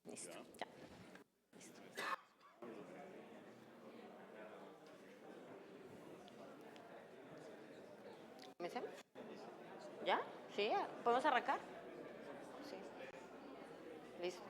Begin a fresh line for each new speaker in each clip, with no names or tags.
Listo, ya. Listo. ¿Comencemos? ¿Ya? ¿Sí? ¿Podemos arrancar? Sí. Listo.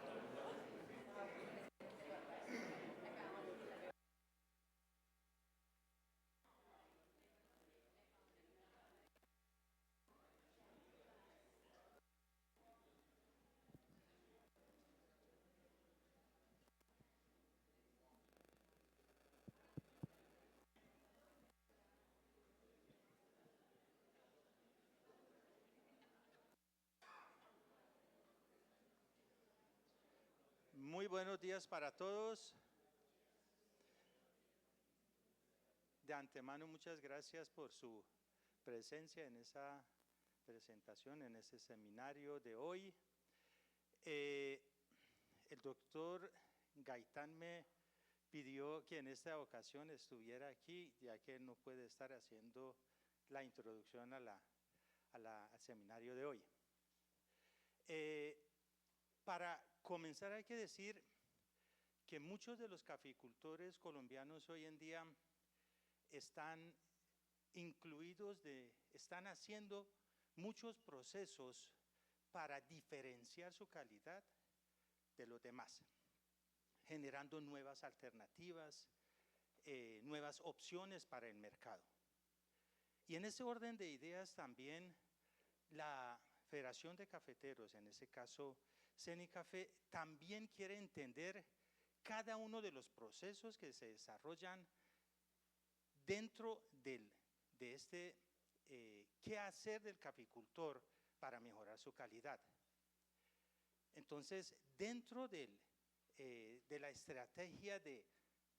Muy buenos días para todos. De antemano, muchas gracias por su presencia en esa presentación, en ese seminario de hoy. El doctor Gaitán me pidió que en esta ocasión estuviera aquí, ya que él no puede estar haciendo la introducción al seminario de hoy. Para comenzar hay que decir que muchos de los caficultores colombianos hoy en día están están haciendo muchos procesos para diferenciar su calidad de los demás, generando nuevas alternativas, nuevas opciones para el mercado. Y en ese orden de ideas también la Federación de Cafeteros, en ese caso CENICAFE, también quiere entender cada uno de los procesos que se desarrollan dentro de este qué hacer del caficultor para mejorar su calidad. Entonces, dentro de la estrategia de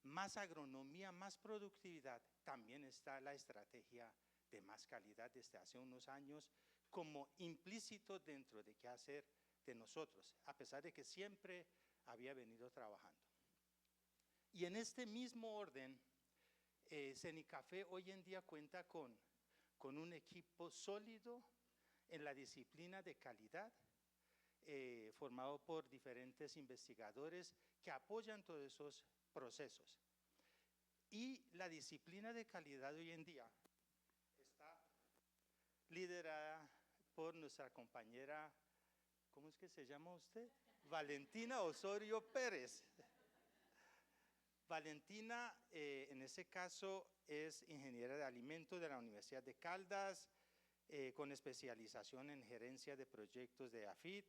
más agronomía, más productividad, también está la estrategia de más calidad desde hace unos años como implícito dentro de qué hacer de nosotros, a pesar de que siempre había venido trabajando. Y en este mismo orden, CENICAFE hoy en día cuenta con un equipo sólido en la disciplina de calidad, formado por diferentes investigadores que apoyan todos esos procesos. Y la disciplina de calidad hoy en día está liderada por nuestra compañera, ¿cómo es que se llama usted? Valentina Osorio Pérez. Valentina, en ese caso, es ingeniera de alimentos de la Universidad de Caldas, con especialización en gerencia de proyectos de AFIT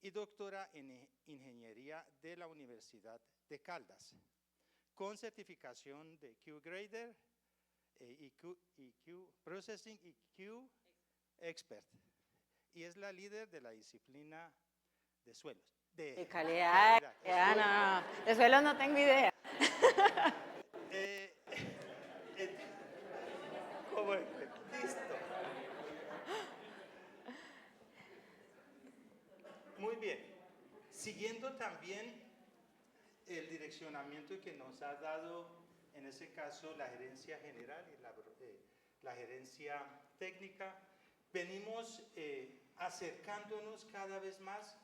y doctora en ingeniería de la Universidad de Caldas, con certificación de Q-Grader, EQ Processing y Q Expert. Y es la líder de la disciplina de suelos.
De calidad, no. De suelos no tengo idea.
¿Cómo es? Listo. Muy bien. Siguiendo también el direccionamiento que nos ha dado, en ese caso, la gerencia general y la gerencia técnica, venimos acercándonos cada vez más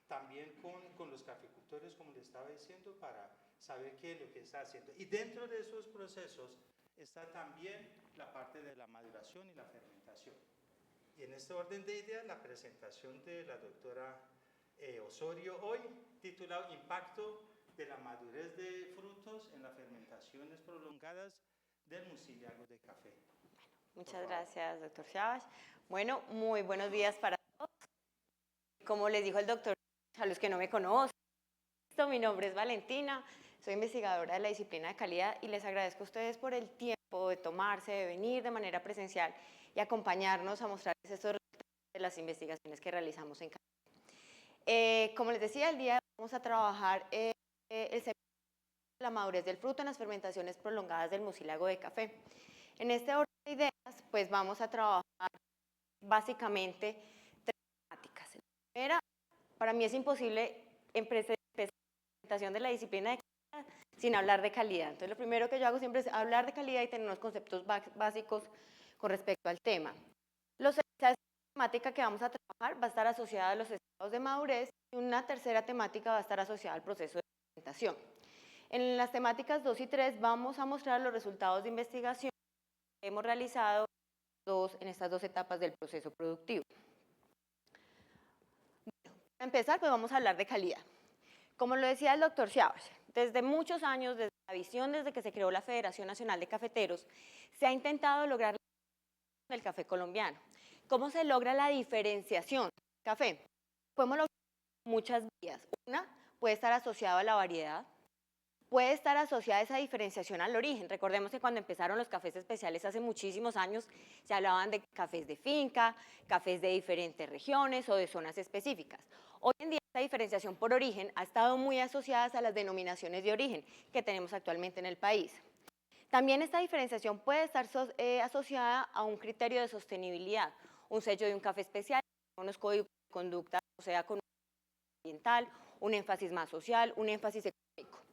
también con los caficultores, como les estaba diciendo, para saber qué es lo que está haciendo. Y dentro de esos procesos está también la parte de la maduración y la fermentación. Y en este orden de ideas, la presentación de la doctora Osorio hoy, titulado Impacto de la madurez de frutos en las fermentaciones prolongadas del mucílago de café.
Muchas gracias, doctor Chávez. Bueno, muy buenos días para todos. Como les dijo el doctor, a los que no me conocen, mi nombre es Valentina, soy investigadora de la disciplina de calidad y les agradezco a ustedes por el tiempo de tomarse, de venir de manera presencial y acompañarnos a mostrarles estos resultados de las investigaciones que realizamos en café. Como les decía, el día de hoy vamos a trabajar el seminario de la madurez del fruto en las fermentaciones prolongadas del mucílago de café. En este orden de ideas, pues vamos a trabajar básicamente tres temáticas. La primera, para mí es imposible empezar la presentación de la disciplina de calidad sin hablar de calidad. Entonces, lo primero que yo hago siempre es hablar de calidad y tener unos conceptos básicos con respecto al tema. La temática que vamos a trabajar va a estar asociada a los estados de madurez Y una tercera temática va a estar asociada al proceso de fermentación. En las temáticas 2 y 3 vamos a mostrar los resultados de investigación que hemos realizado en estas dos etapas del proceso productivo. Para empezar, pues vamos a hablar de calidad. Como lo decía el doctor Chávez, desde muchos años, desde la visión, desde que se creó la Federación Nacional de Cafeteros, se ha intentado lograr del café colombiano. ¿Cómo se logra la diferenciación del café? Podemos lograr muchas vías. Una puede estar asociada a la variedad, puede estar asociada esa diferenciación al origen. Recordemos que cuando empezaron los cafés especiales hace muchísimos años, se hablaban de cafés de finca, cafés de diferentes regiones o de zonas específicas. Hoy en día esta diferenciación por origen ha estado muy asociada a las denominaciones de origen que tenemos actualmente en el país. También esta diferenciación puede estar asociada a un criterio de sostenibilidad, un sello de un café especial, unos códigos de conducta, o sea, con un ambiental, un énfasis más social, un énfasis económico.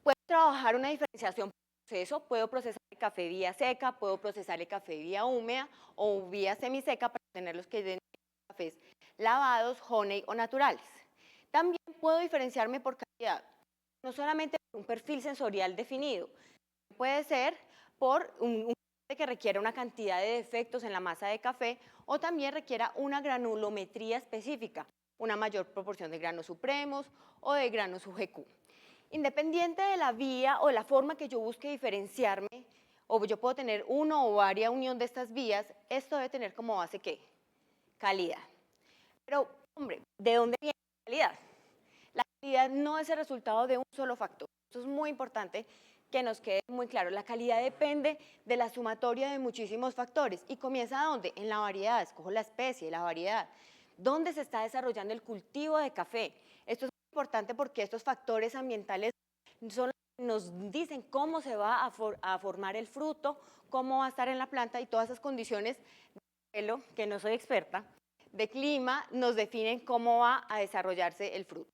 Puedo trabajar una diferenciación por proceso, puedo procesar el café vía seca, puedo procesar el café vía húmeda o vía semiseca para tener los que den cafés lavados, honey o naturales. También puedo diferenciarme por calidad, no solamente por un perfil sensorial definido, puede ser por un café que requiera una cantidad de defectos en la masa de café o también requiera una granulometría específica, una mayor proporción de granos supremos o de granos UGQ. Independiente de la vía o la forma que yo busque diferenciarme, o yo puedo tener uno o varias unión de estas vías, esto debe tener como base ¿qué? Calidad. Pero, hombre, ¿de dónde viene la calidad? La calidad no es el resultado de un solo factor. Esto es muy importante que nos quede muy claro. La calidad depende de la sumatoria de muchísimos factores. ¿Y comienza ¿dónde? En la variedad. Escojo la especie, la variedad. ¿Dónde se está desarrollando el cultivo de café? Esto es muy importante porque estos factores ambientales son los que nos dicen cómo se va a formar el fruto, cómo va a estar en la planta y todas esas condiciones de suelo, que no soy experta, de clima, nos definen cómo va a desarrollarse el fruto.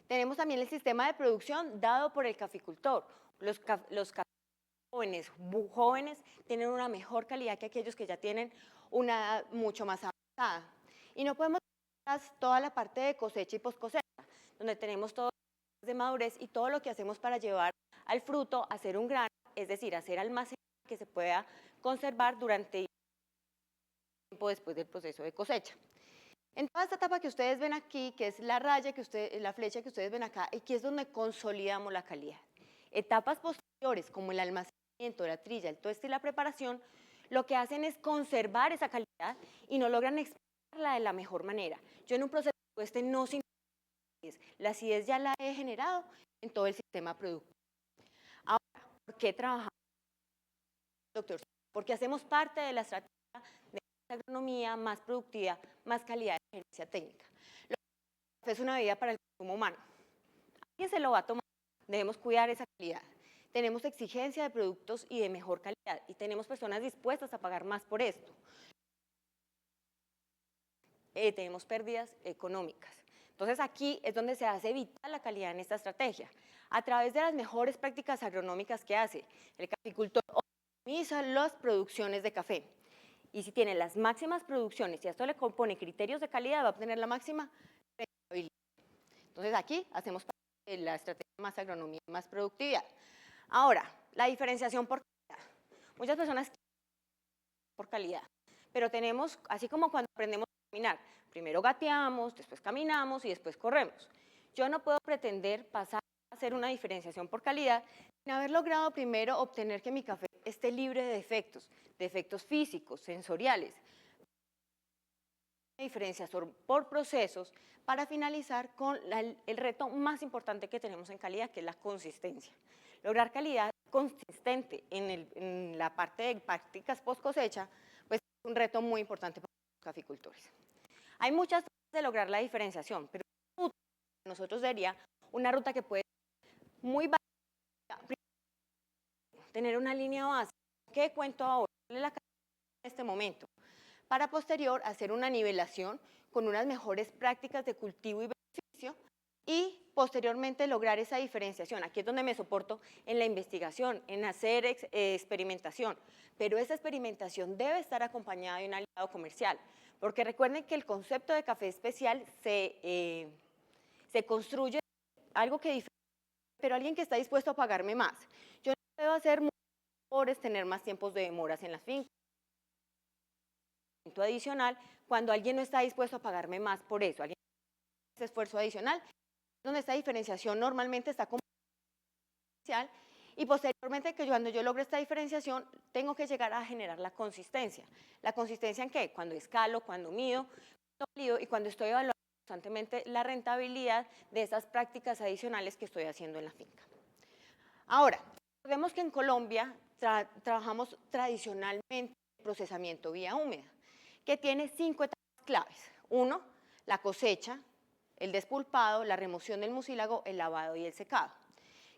Tenemos también el sistema de producción dado por el caficultor. Los cafés jóvenes tienen una mejor calidad que aquellos que ya tienen una edad mucho más avanzada. Y no podemos dejar toda la parte de cosecha y poscosecha, donde tenemos todo de madurez y todo lo que hacemos para llevar al fruto a hacer un grano, es decir, hacer almacén que se pueda conservar durante tiempo después del proceso de cosecha. En toda esta etapa que ustedes ven aquí, que es la raya, la flecha que ustedes ven acá, aquí es donde consolidamos la calidad. Etapas posteriores, como el almacenamiento, la trilla, el tueste y la preparación, lo que hacen es conservar esa calidad y no logran expresarla de la mejor manera. Yo en un proceso de tueste no siento acidez. La acidez ya la he generado en todo el sistema productivo. Ahora, ¿por qué trabajamos, doctor? Porque hacemos parte de la estrategia de agronomía más productiva, más calidad de gerencia técnica. Lo que es una bebida para el consumo humano. ¿Alguien se lo va a tomar? Debemos cuidar esa calidad. Tenemos exigencia de productos y de mejor calidad y tenemos personas dispuestas a pagar más por esto. Tenemos pérdidas económicas. Entonces aquí es donde se hace vital la calidad en esta estrategia. A través de las mejores prácticas agronómicas que hace el caficultor, optimiza las producciones de café. Y si tiene las máximas producciones y a esto le compone criterios de calidad, va a obtener la máxima rentabilidad. Entonces aquí hacemos parte de la estrategia más agronomía, más productividad. Ahora, la diferenciación por calidad. Muchas personas quieren por calidad, pero tenemos, así como cuando aprendemos a caminar, primero gateamos, después caminamos y después corremos. Yo no puedo pretender pasar a hacer una diferenciación por calidad sin haber logrado primero obtener que mi café esté libre de defectos físicos, sensoriales. Una diferenciación por procesos para finalizar con el reto más importante que tenemos en calidad, que es la consistencia. Lograr calidad consistente en la parte de prácticas post cosecha, pues es un reto muy importante para los caficultores. Hay muchas formas de lograr la diferenciación, pero nosotros sería una ruta que puede ser muy básica, tener una línea base. ¿Qué cuento ahora? La calidad en este momento, para posterior hacer una nivelación con unas mejores prácticas de cultivo y beneficio y posteriormente lograr esa diferenciación. Aquí es donde me soporto en la investigación, en hacer experimentación, pero esa experimentación debe estar acompañada de un aliado comercial, porque recuerden que el concepto de café especial se se construye algo que diferencia, pero alguien que está dispuesto a pagarme más. Yo no puedo hacer mejores, tener más tiempos de demoras en las fincas, adicional, cuando alguien no está dispuesto a pagarme más por eso, alguien ese esfuerzo adicional, donde esta diferenciación normalmente está como inicial, y posteriormente que cuando yo logre esta diferenciación tengo que llegar a generar la consistencia. ¿La consistencia en qué? Cuando escalo, cuando mido, cuando valido y cuando estoy evaluando constantemente la rentabilidad de esas prácticas adicionales que estoy haciendo en la finca. Ahora, recordemos que en Colombia trabajamos tradicionalmente el procesamiento vía húmeda, que tiene 5 etapas claves. 1, la cosecha, el despulpado, la remoción del mucílago, el lavado y el secado.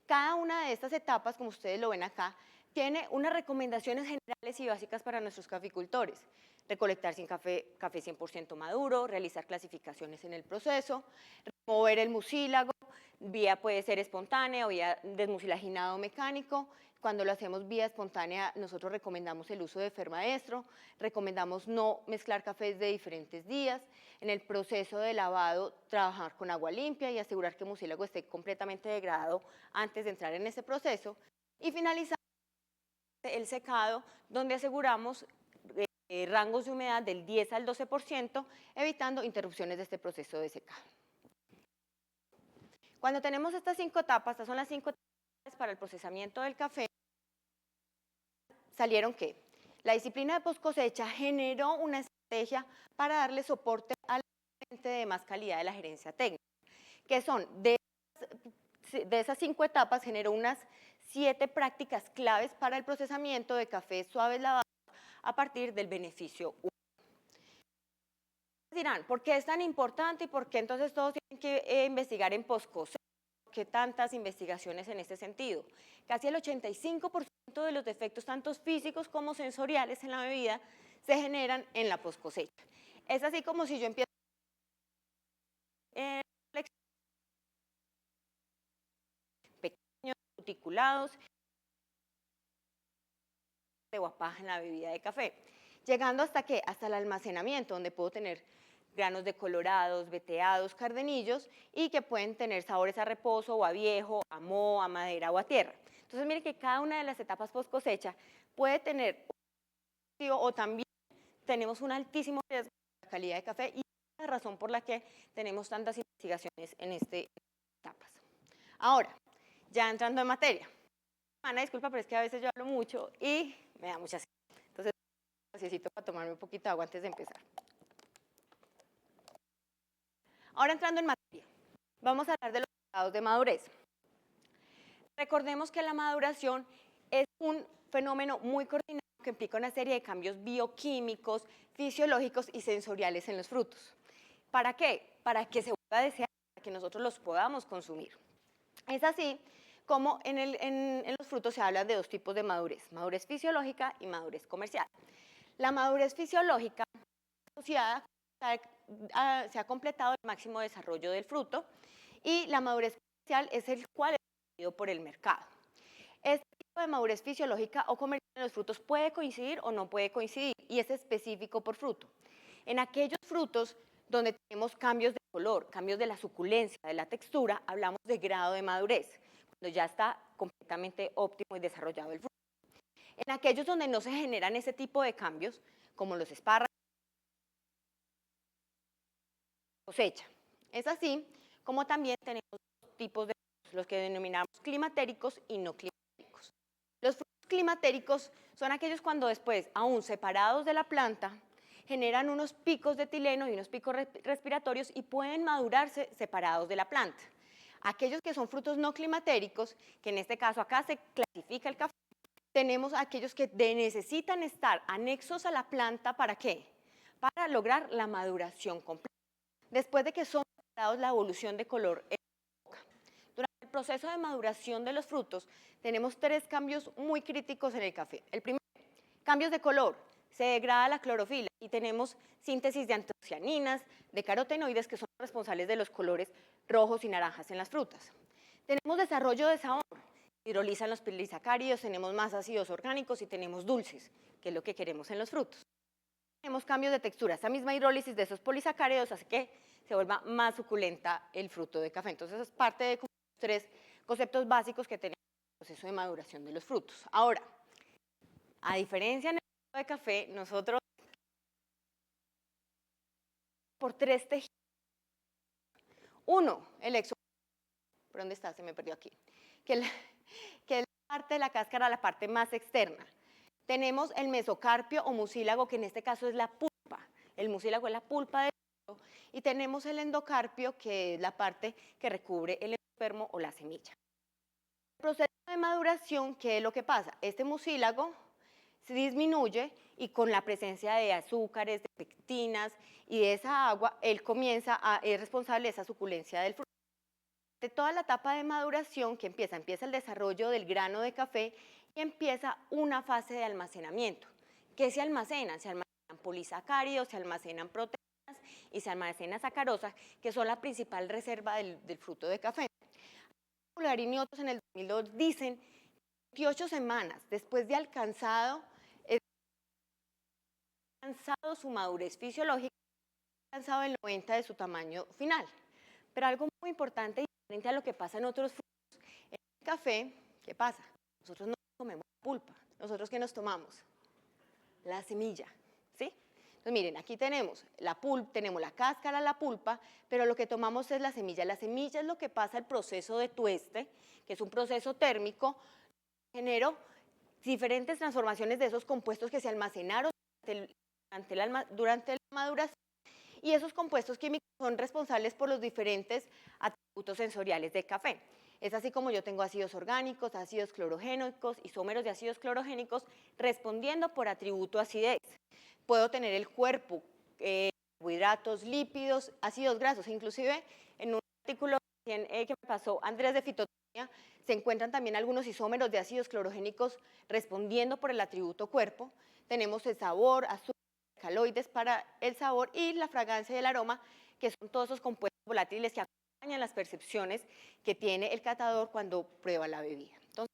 Cada una de estas etapas, como ustedes lo ven acá, tiene unas recomendaciones generales y básicas para nuestros caficultores. Recolectar sin café 100% maduro, realizar clasificaciones en el proceso, remover el mucílago, vía puede ser espontánea o vía desmucilaginado mecánico. Cuando lo hacemos vía espontánea, nosotros recomendamos el uso de fermaestro, recomendamos no mezclar cafés de diferentes días. En el proceso de lavado, trabajar con agua limpia y asegurar que el mucílago esté completamente degradado antes de entrar en ese proceso. Y finalizar el secado, donde aseguramos rangos de humedad del 10 al 12%, evitando interrupciones de este proceso de secado. Cuando tenemos estas 5 etapas, estas son las 5 etapas para el procesamiento del café, salieron que la disciplina de post cosecha generó una estrategia para darle soporte al gerente de más calidad de la gerencia técnica, que son de esas 5 etapas generó unas 7 prácticas claves para el procesamiento de cafés suaves lavados a partir del beneficio 1. Dirán, ¿por qué es tan importante y por qué entonces todos tienen que investigar en post cosecha? ¿Por qué tantas investigaciones en este sentido? Casi el 85% de los defectos, tanto físicos como sensoriales en la bebida, se generan en la post cosecha. Es así como si yo empiezo pequeños, cuticulados, de guapaja en la bebida de café. Llegando hasta qué? Hasta el almacenamiento, donde puedo tener granos decolorados, veteados, cardenillos, y que pueden tener sabores a reposo o a viejo, a moho, a madera o a tierra. Entonces miren que cada una de las etapas post cosecha puede tener o también tenemos un altísimo riesgo de la calidad de café, y es la razón por la que tenemos tantas investigaciones en estas etapas. Ahora, ya entrando en materia. Ana, disculpa, pero es que a veces yo hablo mucho y me da mucha sed. Entonces, necesito para tomarme un poquito de agua antes de empezar. Ahora entrando en materia, vamos a hablar de los estados de madurez. Recordemos que la maduración es un fenómeno muy coordinado que implica una serie de cambios bioquímicos, fisiológicos y sensoriales en los frutos. ¿Para qué? Para que se vuelva a desear, para que nosotros los podamos consumir. Es así como en los frutos se habla de 2 tipos de madurez fisiológica y madurez comercial. La madurez fisiológica asociada se ha completado el máximo desarrollo del fruto, y la madurez comercial es el cual es decidido por el mercado. Este tipo de madurez fisiológica o comercial en los frutos puede coincidir o no puede coincidir, y es específico por fruto. En aquellos frutos donde tenemos cambios de color, cambios de la suculencia, de la textura, hablamos de grado de madurez, cuando ya está completamente óptimo y desarrollado el fruto. En aquellos donde no se generan ese tipo de cambios, como los espárragos, cosecha. Es así como también tenemos 2 tipos de frutos, los que denominamos climatéricos y no climatéricos. Los frutos climatéricos son aquellos cuando después, aún separados de la planta, generan unos picos de etileno y unos picos respiratorios y pueden madurarse separados de la planta. Aquellos que son frutos no climatéricos, que en este caso acá se clasifica el café, tenemos aquellos que necesitan estar anexos a la planta, ¿para qué? Para lograr la maduración completa. Después de que son separados, la evolución de color es poca. Durante el proceso de maduración de los frutos, tenemos 3 cambios muy críticos en el café. El primero, cambios de color. Se degrada la clorofila y tenemos síntesis de antocianinas, de carotenoides, que son responsables de los colores rojos y naranjas en las frutas. Tenemos desarrollo de sabor, hidrolizan los polisacáridos, tenemos más ácidos orgánicos y tenemos dulces, que es lo que queremos en los frutos. tenemos cambios de textura. Esa misma hidrólisis de esos polisacáridos hace que se vuelva más suculenta el fruto de café. Entonces, es parte de como los 3 conceptos básicos que tenemos en el proceso de maduración de los frutos. Ahora, a diferencia en el fruto de café, nosotros por 3 tejidos. Uno, el exo. ¿Por dónde está? Se me perdió aquí. Que es la parte de la cáscara, la parte más externa. Tenemos el mesocarpio o mucílago, que en este caso es la pulpa. El mucílago es la pulpa del fruto. Y tenemos el endocarpio, que es la parte que recubre el endospermo o la semilla. El proceso de maduración, ¿qué es lo que pasa? Este mucílago se disminuye y con la presencia de azúcares, de pectinas y de esa agua, él es responsable de esa suculencia del fruto. De toda la etapa de maduración que empieza el desarrollo del grano de café y empieza una fase de almacenamiento. ¿Qué se almacena? Se almacenan polisacáridos, se almacenan proteínas y se almacena sacarosa, que son la principal reserva del fruto de café. Pulgarini y otros en el 2002 dicen 28 semanas después de alcanzado su madurez fisiológica, alcanzado el 90 de su tamaño final. Pero algo muy importante y diferente a lo que pasa en otros frutos, en el café, ¿qué pasa? Nosotros no comemos la pulpa. ¿Nosotros qué nos tomamos? La semilla, ¿sí? Entonces miren, aquí tenemos tenemos la cáscara, la pulpa, pero lo que tomamos es la semilla. La semilla es lo que pasa el proceso de tueste, que es un proceso térmico, generó diferentes transformaciones de esos compuestos que se almacenaron durante la maduración, y esos compuestos químicos son responsables por los diferentes atributos sensoriales del café. Es así como yo tengo ácidos orgánicos, ácidos clorogénicos, isómeros de ácidos clorogénicos, respondiendo por atributo acidez. Puedo tener el cuerpo, carbohidratos, lípidos, ácidos grasos. Inclusive en un artículo que me pasó Andrés de Fitoterapia, se encuentran también algunos isómeros de ácidos clorogénicos respondiendo por el atributo cuerpo. Tenemos el sabor, azúcar, alcaloides para el sabor y la fragancia y el aroma, que son todos esos compuestos volátiles que acompañan las percepciones que tiene el catador cuando prueba la bebida. Entonces,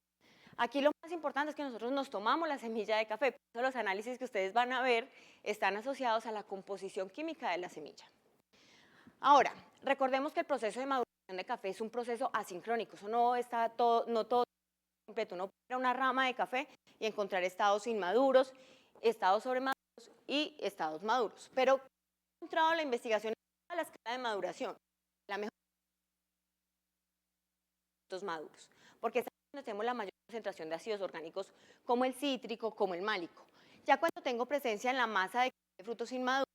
aquí lo más importante es que nosotros nos tomamos la semilla de café. Por eso los análisis que ustedes van a ver están asociados a la composición química de la semilla. Ahora, recordemos que el proceso de maduración de café es un proceso asincrónico. Eso no está todo completo. Uno puede ir a una rama de café y encontrar estados inmaduros, estados sobremaduros y estados maduros. Pero he encontrado en la investigación a la escala de maduración, la mejor frutos maduros, porque es donde tenemos la mayor concentración de ácidos orgánicos, como el cítrico, como el málico. Ya cuando tengo presencia en la masa de frutos inmaduros,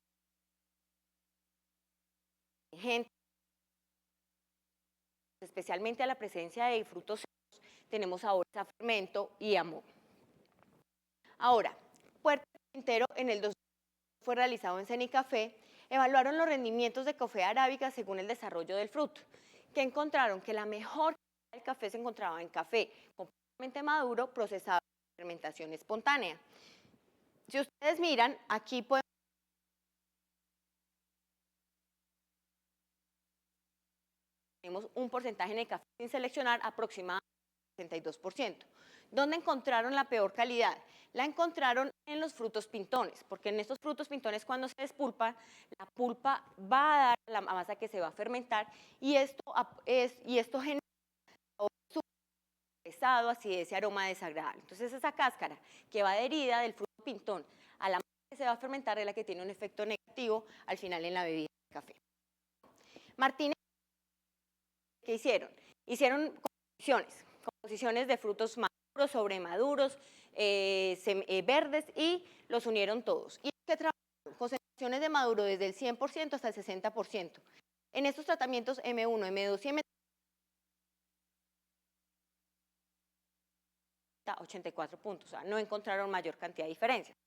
especialmente a la presencia de frutos secos, tenemos sabores a fermento y a moho. Ahora, Puerta Quintero en el 2000 fue realizado en Cenicafé, evaluaron los rendimientos de café arábica según el desarrollo del fruto, que encontraron que la mejor calidad del café se encontraba en café completamente maduro, procesado por fermentación espontánea. Si ustedes miran, aquí tenemos un porcentaje en el café sin seleccionar aproximadamente 62%. ¿Dónde encontraron la peor calidad? La encontraron en los frutos pintones, porque en estos frutos pintones cuando se despulpan, la pulpa va a dar la masa que se va a fermentar y esto genera un pesado, acidez y aroma desagradable. Entonces esa cáscara que va adherida del fruto pintón a la masa que se va a fermentar es la que tiene un efecto negativo al final en la bebida de café. Martínez, ¿qué hicieron? Hicieron composiciones de frutos maduros, sobremaduros, verdes y los unieron todos. ¿Y qué trabajaron? Concentraciones de maduro desde el 100% hasta el 60%. En estos tratamientos M1, M2 y M3, 84 puntos, o sea, no encontraron mayor cantidad de diferencias.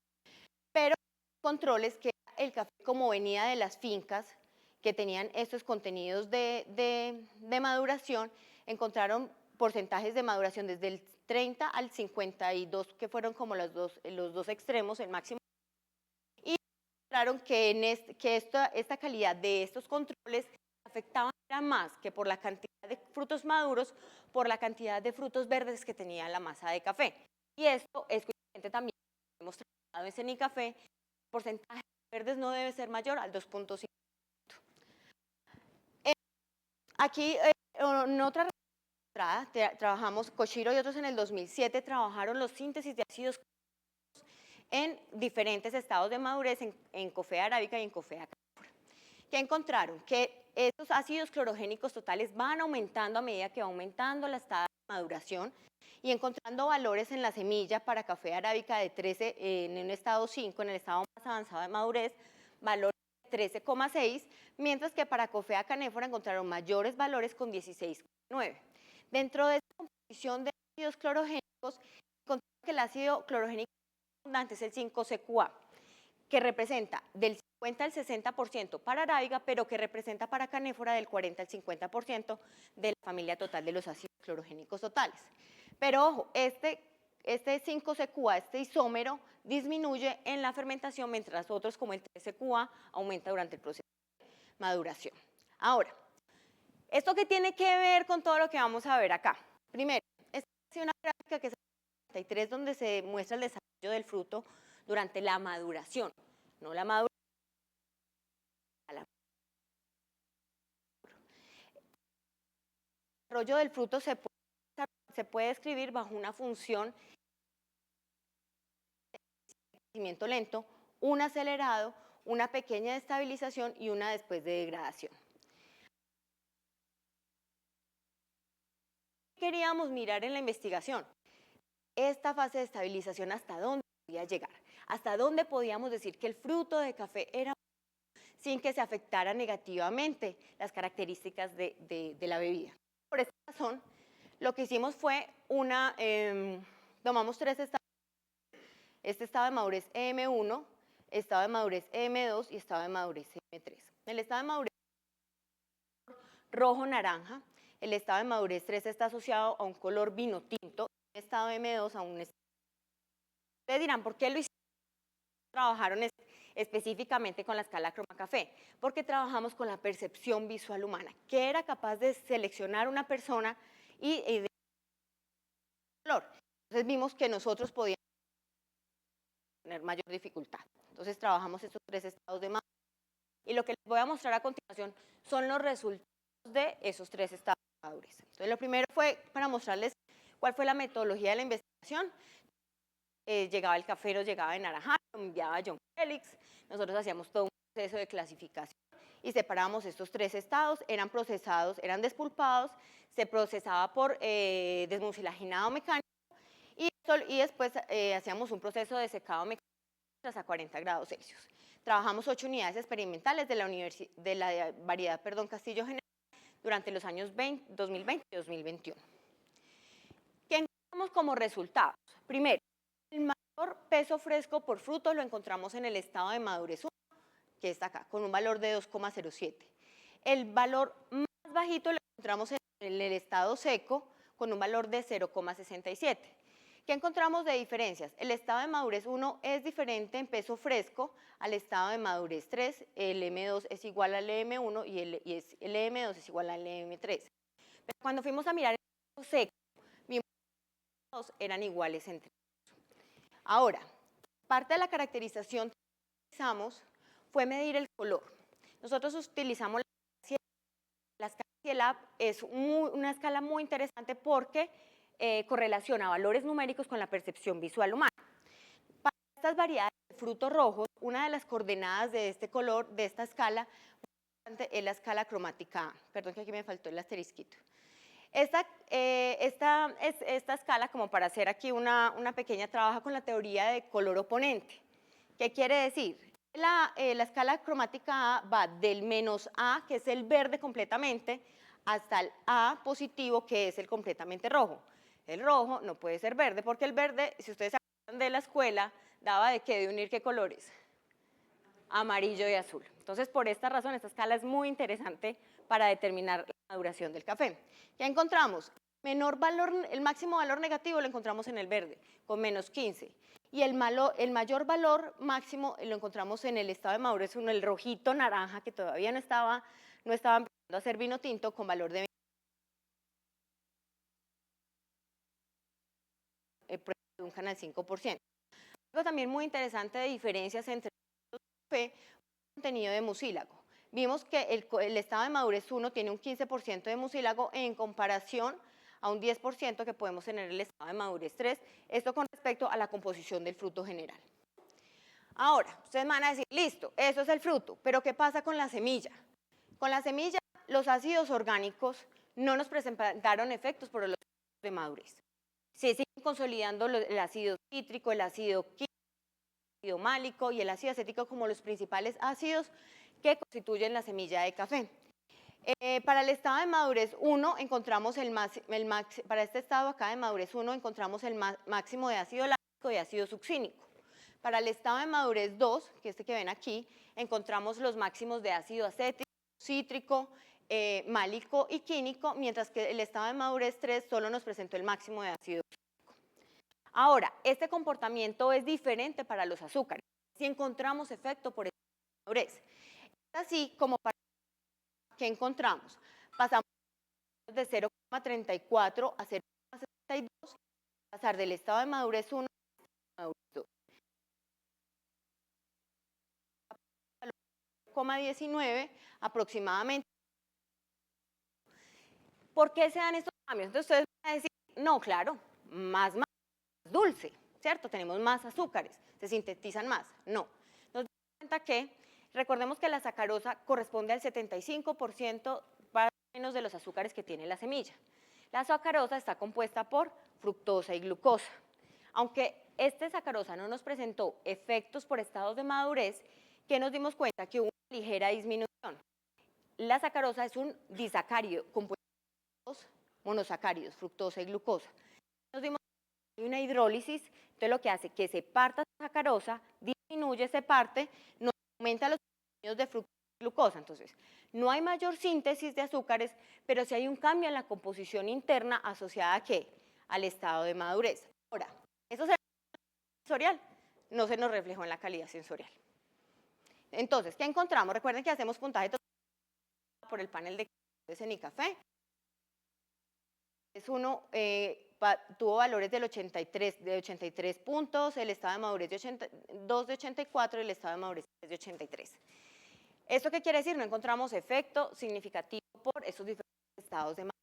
Pero controles que el café, como venía de las fincas que tenían estos contenidos de maduración, encontraron porcentajes de maduración desde el 30 al 52, que fueron como los dos extremos, el máximo. Y encontraron que esta calidad de estos controles afectaban más que por la cantidad de frutos maduros, por la cantidad de frutos verdes que tenía la masa de café. Y esto es coincidente también, hemos trabajado en Cenicafé, porcentaje verdes no debe ser mayor al 2.5. Aquí, en otra trabajamos, Koshiro y otros en el 2007 trabajaron los síntesis de ácidos en diferentes estados de madurez en Coffea arábica y en Coffea canephora. ¿Qué encontraron? Que estos ácidos clorogénicos totales van aumentando a medida que va aumentando la estada de maduración y encontrando valores en la semilla para Coffea arábica de 13 en un estado 5, en el estado más avanzado de madurez, valores de 13,6, mientras que para Coffea canephora encontraron mayores valores con 16,9. Dentro de esta composición de ácidos clorogénicos, encontramos que el ácido clorogénico abundante es el 5-CQA, que representa del 50 al 60% para arábiga, pero que representa para canéfora del 40 al 50% de la familia total de los ácidos clorogénicos totales. Pero ojo, este 5-CQA, este isómero, disminuye en la fermentación, mientras otros como el 3-CQA aumenta durante el proceso de maduración. Ahora, ¿esto qué tiene que ver con todo lo que vamos a ver acá? Primero, esta es una gráfica que es 33, donde se muestra el desarrollo del fruto durante la maduración, no la maduración. El desarrollo del fruto se puede escribir bajo una función de crecimiento lento, un acelerado, una pequeña estabilización y una después de degradación. ¿Qué queríamos mirar en la investigación? Esta fase de estabilización, ¿hasta dónde podía llegar? ¿Hasta dónde podíamos decir que el fruto de café era sin que se afectara negativamente las características de la bebida? Por esta razón, lo que hicimos fue tomamos 3 estados. Este estado de madurez EM1, estado de madurez EM2 y estado de madurez EM3. El estado de madurez rojo-naranja, el estado de madurez 3 está asociado a un color vino tinto, el estado M2 a un estado. Ustedes dirán, ¿por qué lo hicieron? Trabajaron específicamente con la escala croma café, porque trabajamos con la percepción visual humana, que era capaz de seleccionar una persona y de color. Entonces vimos que nosotros podíamos tener mayor dificultad. Entonces trabajamos estos 3 estados de madurez. Y lo que les voy a mostrar a continuación son los resultados de esos 3 estados de madurez. Entonces lo primero fue para mostrarles cuál fue la metodología de la investigación. Llegaba el café, llegaba de naranja, lo enviaba a John Felix, nosotros hacíamos todo un proceso de clasificación y separábamos estos 3 estados, eran procesados, eran despulpados, se procesaba por desmucilaginado mecánico y después hacíamos un proceso de secado mecánico a 40 grados Celsius. Trabajamos 8 unidades experimentales de la variedad Castillo General durante los años 2020 y 2021. ¿Qué encontramos como resultados? Primero, el mayor peso fresco por fruto lo encontramos en el estado de madurez 1, que está acá, con un valor de 2,07. El valor más bajito lo encontramos en el estado seco, con un valor de 0,67. ¿Qué encontramos de diferencias? El estado de madurez 1 es diferente en peso fresco al estado de madurez 3, el M2 es igual al M1 y el M2 es igual al M3. Pero cuando fuimos a mirar el peso seco, vimos que los dos eran iguales entre ellos. Ahora, parte de la caracterización que utilizamos fue medir el color. Nosotros utilizamos la escala CIELAB, es una escala muy interesante porque correlaciona valores numéricos con la percepción visual humana. Para estas variedades de frutos rojos, una de las coordenadas de este color, de esta escala, es la escala cromática A. Perdón que aquí me faltó el asterisquito. Esta escala, como para hacer aquí una pequeña, trabaja con la teoría de color oponente. ¿Qué quiere decir? La escala cromática A va del menos A, que es el verde completamente, hasta el A positivo, que es el completamente rojo. El rojo no puede ser verde, porque el verde, si ustedes se acuerdan de la escuela, daba de qué, de unir qué colores, amarillo y azul. Entonces, por esta razón, esta escala es muy interesante para determinar la maduración del café. ¿Qué encontramos? El máximo valor negativo lo encontramos en el verde, con menos 15. Y el mayor valor máximo lo encontramos en el estado de madurez 1, el rojito naranja, que todavía no estaba empezando a ser vino tinto, con valor de Duncan al 5%. Algo también muy interesante de diferencias entre café contenido de mucílago. Vimos que el estado de madurez 1 tiene un 15% de mucílago en comparación a un 10% que podemos tener en el estado de madurez 3, esto con respecto a la composición del fruto general. Ahora, ustedes van a decir, listo, eso es el fruto, pero ¿qué pasa con la semilla? Con la semilla, los ácidos orgánicos no nos presentaron efectos por los de madurez. Se siguen consolidando el ácido cítrico, el ácido químico, el ácido málico y el ácido acético como los principales ácidos que constituyen la semilla de café. Para el estado de madurez 1 encontramos para este estado acá de madurez 1 encontramos el máximo de ácido láctico y ácido succínico. Para el estado de madurez 2, que es este que ven aquí, encontramos los máximos de ácido acético, cítrico, málico y químico, mientras que el estado de madurez 3 solo nos presentó el máximo de ácido cítrico. Ahora, este comportamiento es diferente para los azúcares, si encontramos efecto por esta madurez. Es así como para que encontramos, pasamos de 0,34 a 0,62, pasar del estado de madurez 1 a madurez 2. 0,19 aproximadamente. ¿Por qué se dan estos cambios? Entonces ustedes van a decir, no, claro, más dulce, ¿cierto? Tenemos más azúcares, se sintetizan más. No, nos damos cuenta que, recordemos que la sacarosa corresponde al 75% más o menos de los azúcares que tiene la semilla. La sacarosa está compuesta por fructosa y glucosa. Aunque este sacarosa no nos presentó efectos por estados de madurez, que nos dimos cuenta que hubo una ligera disminución. La sacarosa es un disacárido compuesto de dos monosacáridos, fructosa y glucosa. Nos dimos cuenta que hay una hidrólisis, entonces lo que hace que se parta la sacarosa, disminuye, se parte, no aumenta los contenidos de fructosa y glucosa. Entonces, no hay mayor síntesis de azúcares, pero sí hay un cambio en la composición interna asociada ¿a qué? Al estado de madurez. Ahora, eso se sensorial, no se nos reflejó en la calidad sensorial. Entonces, ¿qué encontramos? Recuerden que hacemos puntaje por el panel de CENICAFÉ. Es uno tuvo valores del 83 puntos, el estado de madurez de 2 de 84 y el estado de madurez de 83. ¿Esto qué quiere decir? No encontramos efecto significativo por esos diferentes estados de madurez.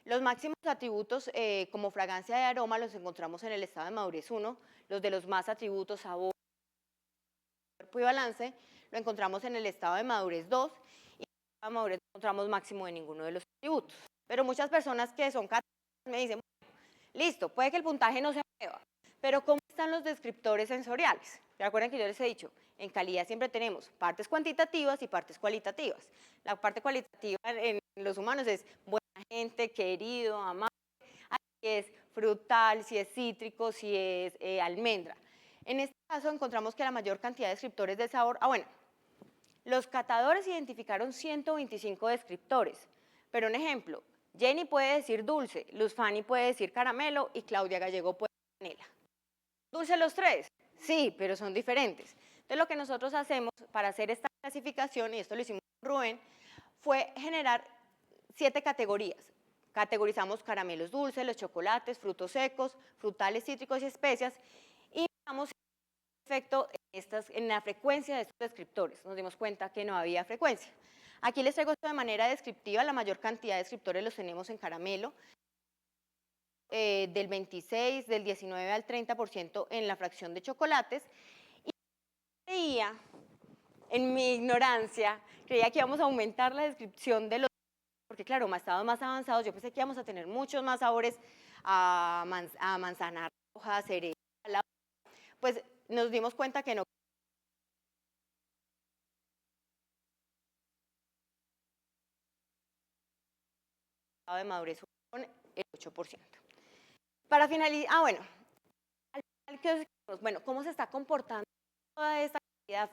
Los máximos atributos como fragancia y aroma los encontramos en el estado de madurez 1, los de los más atributos, sabor, cuerpo y balance, lo encontramos en el estado de madurez 2 y en el estado de madurez no encontramos máximo de ninguno de los atributos. Pero muchas personas que son católicas me dicen, bueno, listo, puede que el puntaje no se mueva, pero ¿cómo están los descriptores sensoriales? Recuerden que yo les he dicho, en calidad siempre tenemos partes cuantitativas y partes cualitativas. La parte cualitativa en los humanos es buena gente, querido, amable, si es frutal, si es cítrico, si es almendra. En este caso encontramos que la mayor cantidad de descriptores de sabor, bueno, los catadores identificaron 125 descriptores, pero un ejemplo, Jenny puede decir dulce, Luz Fanny puede decir caramelo y Claudia Gallego puede decir canela. ¿Dulce los tres? Sí, pero son diferentes. Entonces lo que nosotros hacemos para hacer esta clasificación, y esto lo hicimos con Rubén, fue generar 7 categorías. Categorizamos caramelos dulces, los chocolates, frutos secos, frutales, cítricos y especias, y miramos el efecto en la frecuencia de estos descriptores. Nos dimos cuenta que no había frecuencia. Aquí les traigo esto de manera descriptiva, la mayor cantidad de descriptores los tenemos en caramelo, del 26, del 19 al 30% en la fracción de chocolates, y creía, en mi ignorancia, creía que íbamos a aumentar la descripción de los, porque claro, estados más avanzados, yo pensé que íbamos a tener muchos más sabores a manzana roja, cereza, pues nos dimos cuenta que no. De madurez con el 8%. Para finalizar, bueno, ¿cómo se está comportando toda esta calidad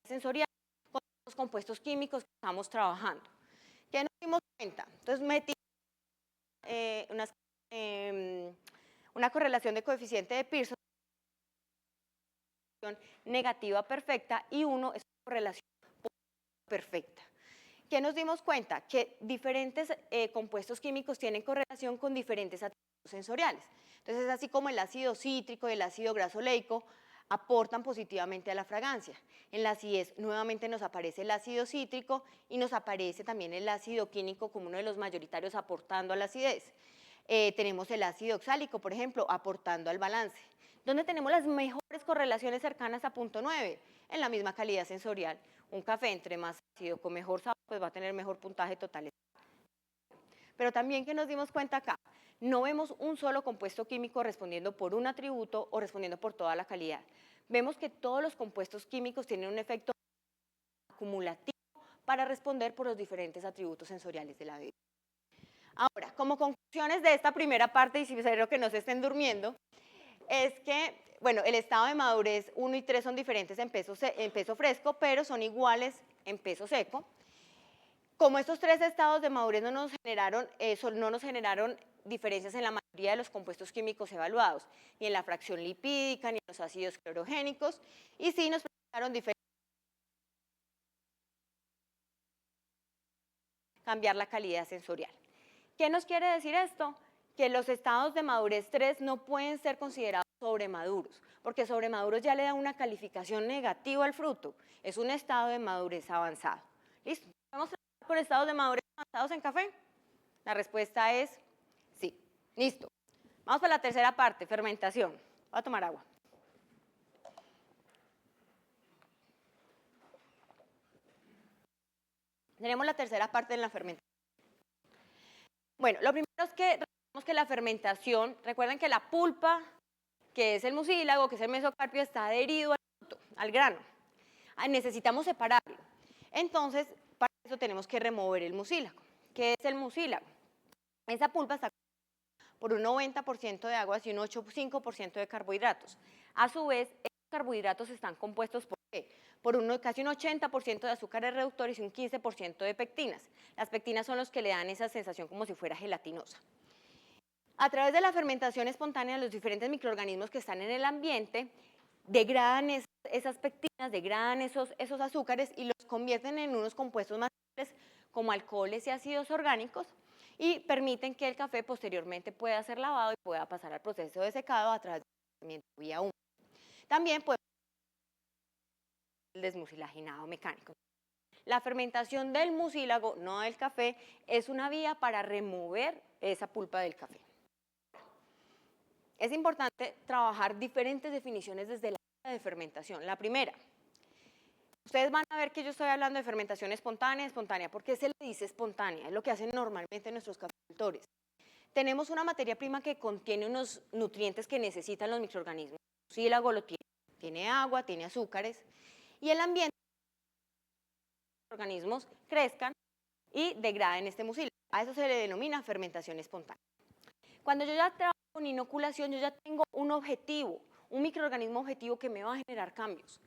sensorial con los compuestos químicos que estamos trabajando? ¿Qué nos dimos cuenta? Entonces metí una correlación de coeficiente de Pearson negativa perfecta y 1 es una correlación perfecta. ¿Qué nos dimos cuenta? Que diferentes compuestos químicos tienen correlación con diferentes atributos sensoriales. Entonces, así como el ácido cítrico y el ácido grasoleico aportan positivamente a la fragancia. En la acidez nuevamente nos aparece el ácido cítrico y nos aparece también el ácido quínico como uno de los mayoritarios aportando a la acidez. Tenemos el ácido oxálico, por ejemplo, aportando al balance. ¿Dónde tenemos las mejores correlaciones cercanas a punto 9? En la misma calidad sensorial. Un café entre más ácido con mejor sabor, pues va a tener mejor puntaje total. Pero también que nos dimos cuenta acá, no vemos un solo compuesto químico respondiendo por un atributo o respondiendo por toda la calidad. Vemos que todos los compuestos químicos tienen un efecto acumulativo para responder por los diferentes atributos sensoriales de la bebida. Ahora, como conclusiones de esta primera parte, y si espero que no se estén durmiendo, es que, bueno, el estado de madurez 1 y 3 son diferentes en peso fresco, pero son iguales en peso seco. Como estos tres estados de madurez no nos generaron diferencias en la mayoría de los compuestos químicos evaluados, ni en la fracción lipídica, ni en los ácidos clorogénicos, y sí nos presentaron diferencias. Cambiar la calidad sensorial. ¿Qué nos quiere decir esto? Que los estados de madurez 3 no pueden ser considerados sobremaduros, porque sobremaduros ya le da una calificación negativa al fruto. Es un estado de madurez avanzado. ¿Listo? ¿Podemos trabajar con estados de madurez avanzados en café? La respuesta es sí. Listo. Vamos para la tercera parte, fermentación. Voy a tomar agua. Tenemos la tercera parte en la fermentación. Bueno, lo primero es que recordemos que la fermentación, recuerden que la pulpa, que es el mucílago, que es el mesocarpio, está adherido al fruto, al grano. Necesitamos separarlo. Entonces, para eso tenemos que remover el mucílago. ¿Qué es el mucílago? Esa pulpa está por un 90% de agua y un 5% de carbohidratos. A su vez, estos carbohidratos están compuestos por ¿qué? Por casi un 80% de azúcares reductores y un 15% de pectinas. Las pectinas son los que le dan esa sensación como si fuera gelatinosa. A través de la fermentación espontánea, los diferentes microorganismos que están en el ambiente degradan esas pectinas, degradan esos azúcares y los convierten en unos compuestos más simples como alcoholes y ácidos orgánicos y permiten que el café posteriormente pueda ser lavado y pueda pasar al proceso de secado a través del procesamiento vía húmeda. También puede el desmucilaginado mecánico. La fermentación del mucílago, no del café, es una vía para remover esa pulpa del café. Es importante trabajar diferentes definiciones desde la de fermentación. La primera, ustedes van a ver que yo estoy hablando de fermentación espontánea. ¿Por qué se le dice espontánea? Es lo que hacen normalmente nuestros cafeicultores. Tenemos una materia prima que contiene unos nutrientes que necesitan los microorganismos. El mucílago lo tiene agua, tiene azúcares, y el ambiente los organismos crezcan y degraden este mucílago. A eso se le denomina fermentación espontánea. Cuando yo ya trabajo con inoculación, yo ya tengo un objetivo, un microorganismo objetivo que me va a generar cambios.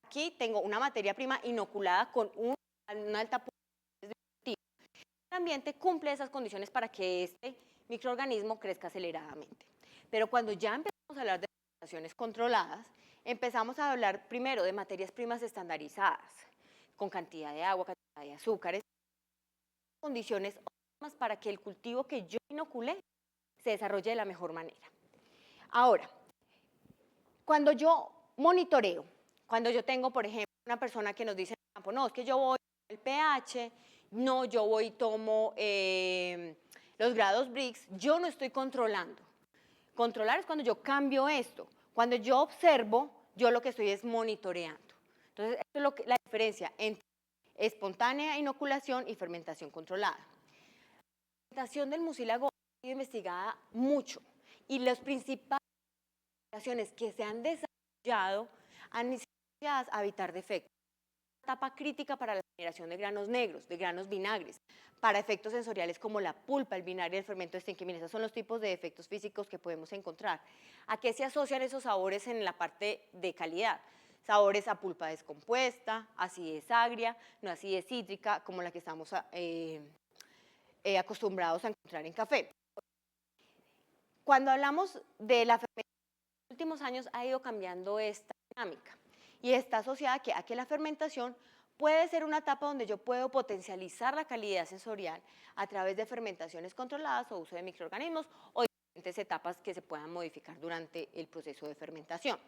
Aquí tengo una materia prima inoculada con una alta puntuación de activo. El ambiente cumple esas condiciones para que este microorganismo crezca aceleradamente. Pero cuando ya empezamos a hablar de fermentaciones controladas, empezamos a hablar primero de materias primas estandarizadas, con cantidad de agua, cantidad de azúcares, condiciones óptimas para que el cultivo que yo inoculé se desarrolle de la mejor manera. Ahora, cuando yo monitoreo, cuando yo tengo, por ejemplo, una persona que nos dice en el campo, no, es que yo voy el pH, no, yo voy y tomo los grados Brix, yo no estoy controlando. Controlar es cuando yo cambio esto. Cuando yo observo, yo lo que estoy es monitoreando. Entonces, esto es la diferencia entre espontánea inoculación y fermentación controlada. La fermentación del mucílago ha sido investigada mucho y las principales investigaciones que se han desarrollado han sido asociadas a evitar defectos. Una etapa crítica para la generación de granos negros, de granos vinagres, para efectos sensoriales como la pulpa, el vinagre y el fermento de Steinquimina. Esos son los tipos de efectos físicos que podemos encontrar. ¿A qué se asocian esos sabores en la parte de calidad? Sabores a pulpa descompuesta, acidez agria, no acidez cítrica, como la que estamos acostumbrados a encontrar en café. Cuando hablamos de la fermentación, en los últimos años ha ido cambiando esta dinámica y está asociada a que la fermentación puede ser una etapa donde yo puedo potencializar la calidad sensorial a través de fermentaciones controladas o uso de microorganismos o diferentes etapas que se puedan modificar durante el proceso de fermentación.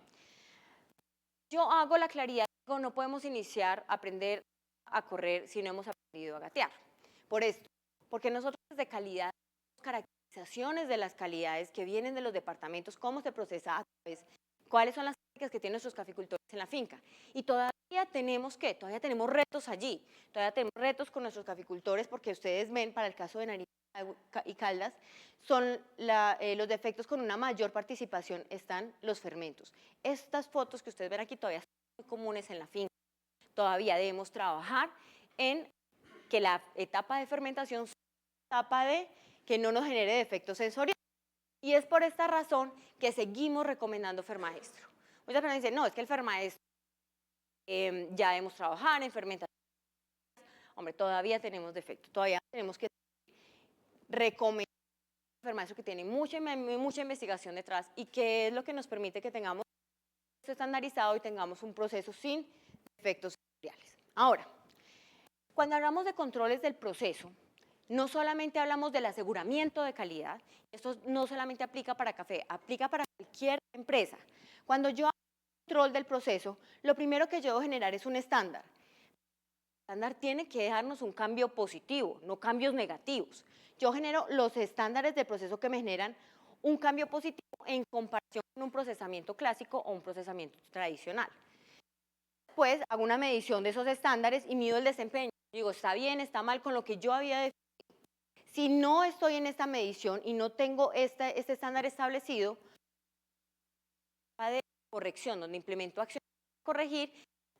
yo hago la claridad, digo, no podemos iniciar a aprender a correr si no hemos aprendido a gatear. Por esto, porque nosotros de calidad, caracterizaciones de las calidades que vienen de los departamentos, cómo se procesa a través, cuáles son las técnicas que tienen nuestros caficultores en la finca. Y todavía tenemos, ¿qué? Todavía tenemos retos allí, todavía tenemos retos con nuestros caficultores, porque ustedes ven, para el caso de Nariño y Caldas, son los defectos con una mayor participación están los fermentos. Estas fotos que ustedes ven aquí todavía son muy comunes en la finca. Todavía debemos trabajar en que la etapa de fermentación sea una etapa de que no nos genere defectos sensoriales. Y es por esta razón que seguimos recomendando Fermaestro. Muchas personas dicen, no, es que el Fermaestro ya debemos trabajar en fermentación. Hombre, todavía tenemos defectos, todavía tenemos que recomendar un Fermaestro que tiene mucha investigación detrás y que es lo que nos permite que tengamos un proceso estandarizado y tengamos un proceso sin defectos sensoriales. Ahora, cuando hablamos de controles del proceso, no solamente hablamos del aseguramiento de calidad, esto no solamente aplica para café, aplica para cualquier empresa. Cuando yo hago control del proceso, lo primero que yo debo generar es un estándar. El estándar tiene que dejarnos un cambio positivo, no cambios negativos. Yo genero los estándares del proceso que me generan un cambio positivo en comparación con un procesamiento clásico o un procesamiento tradicional. Después hago una medición de esos estándares y mido el desempeño. Digo, ¿está bien, está mal con lo que yo había definido? Si no estoy en esta medición y no tengo este estándar establecido, de corrección, donde implemento acciones para corregir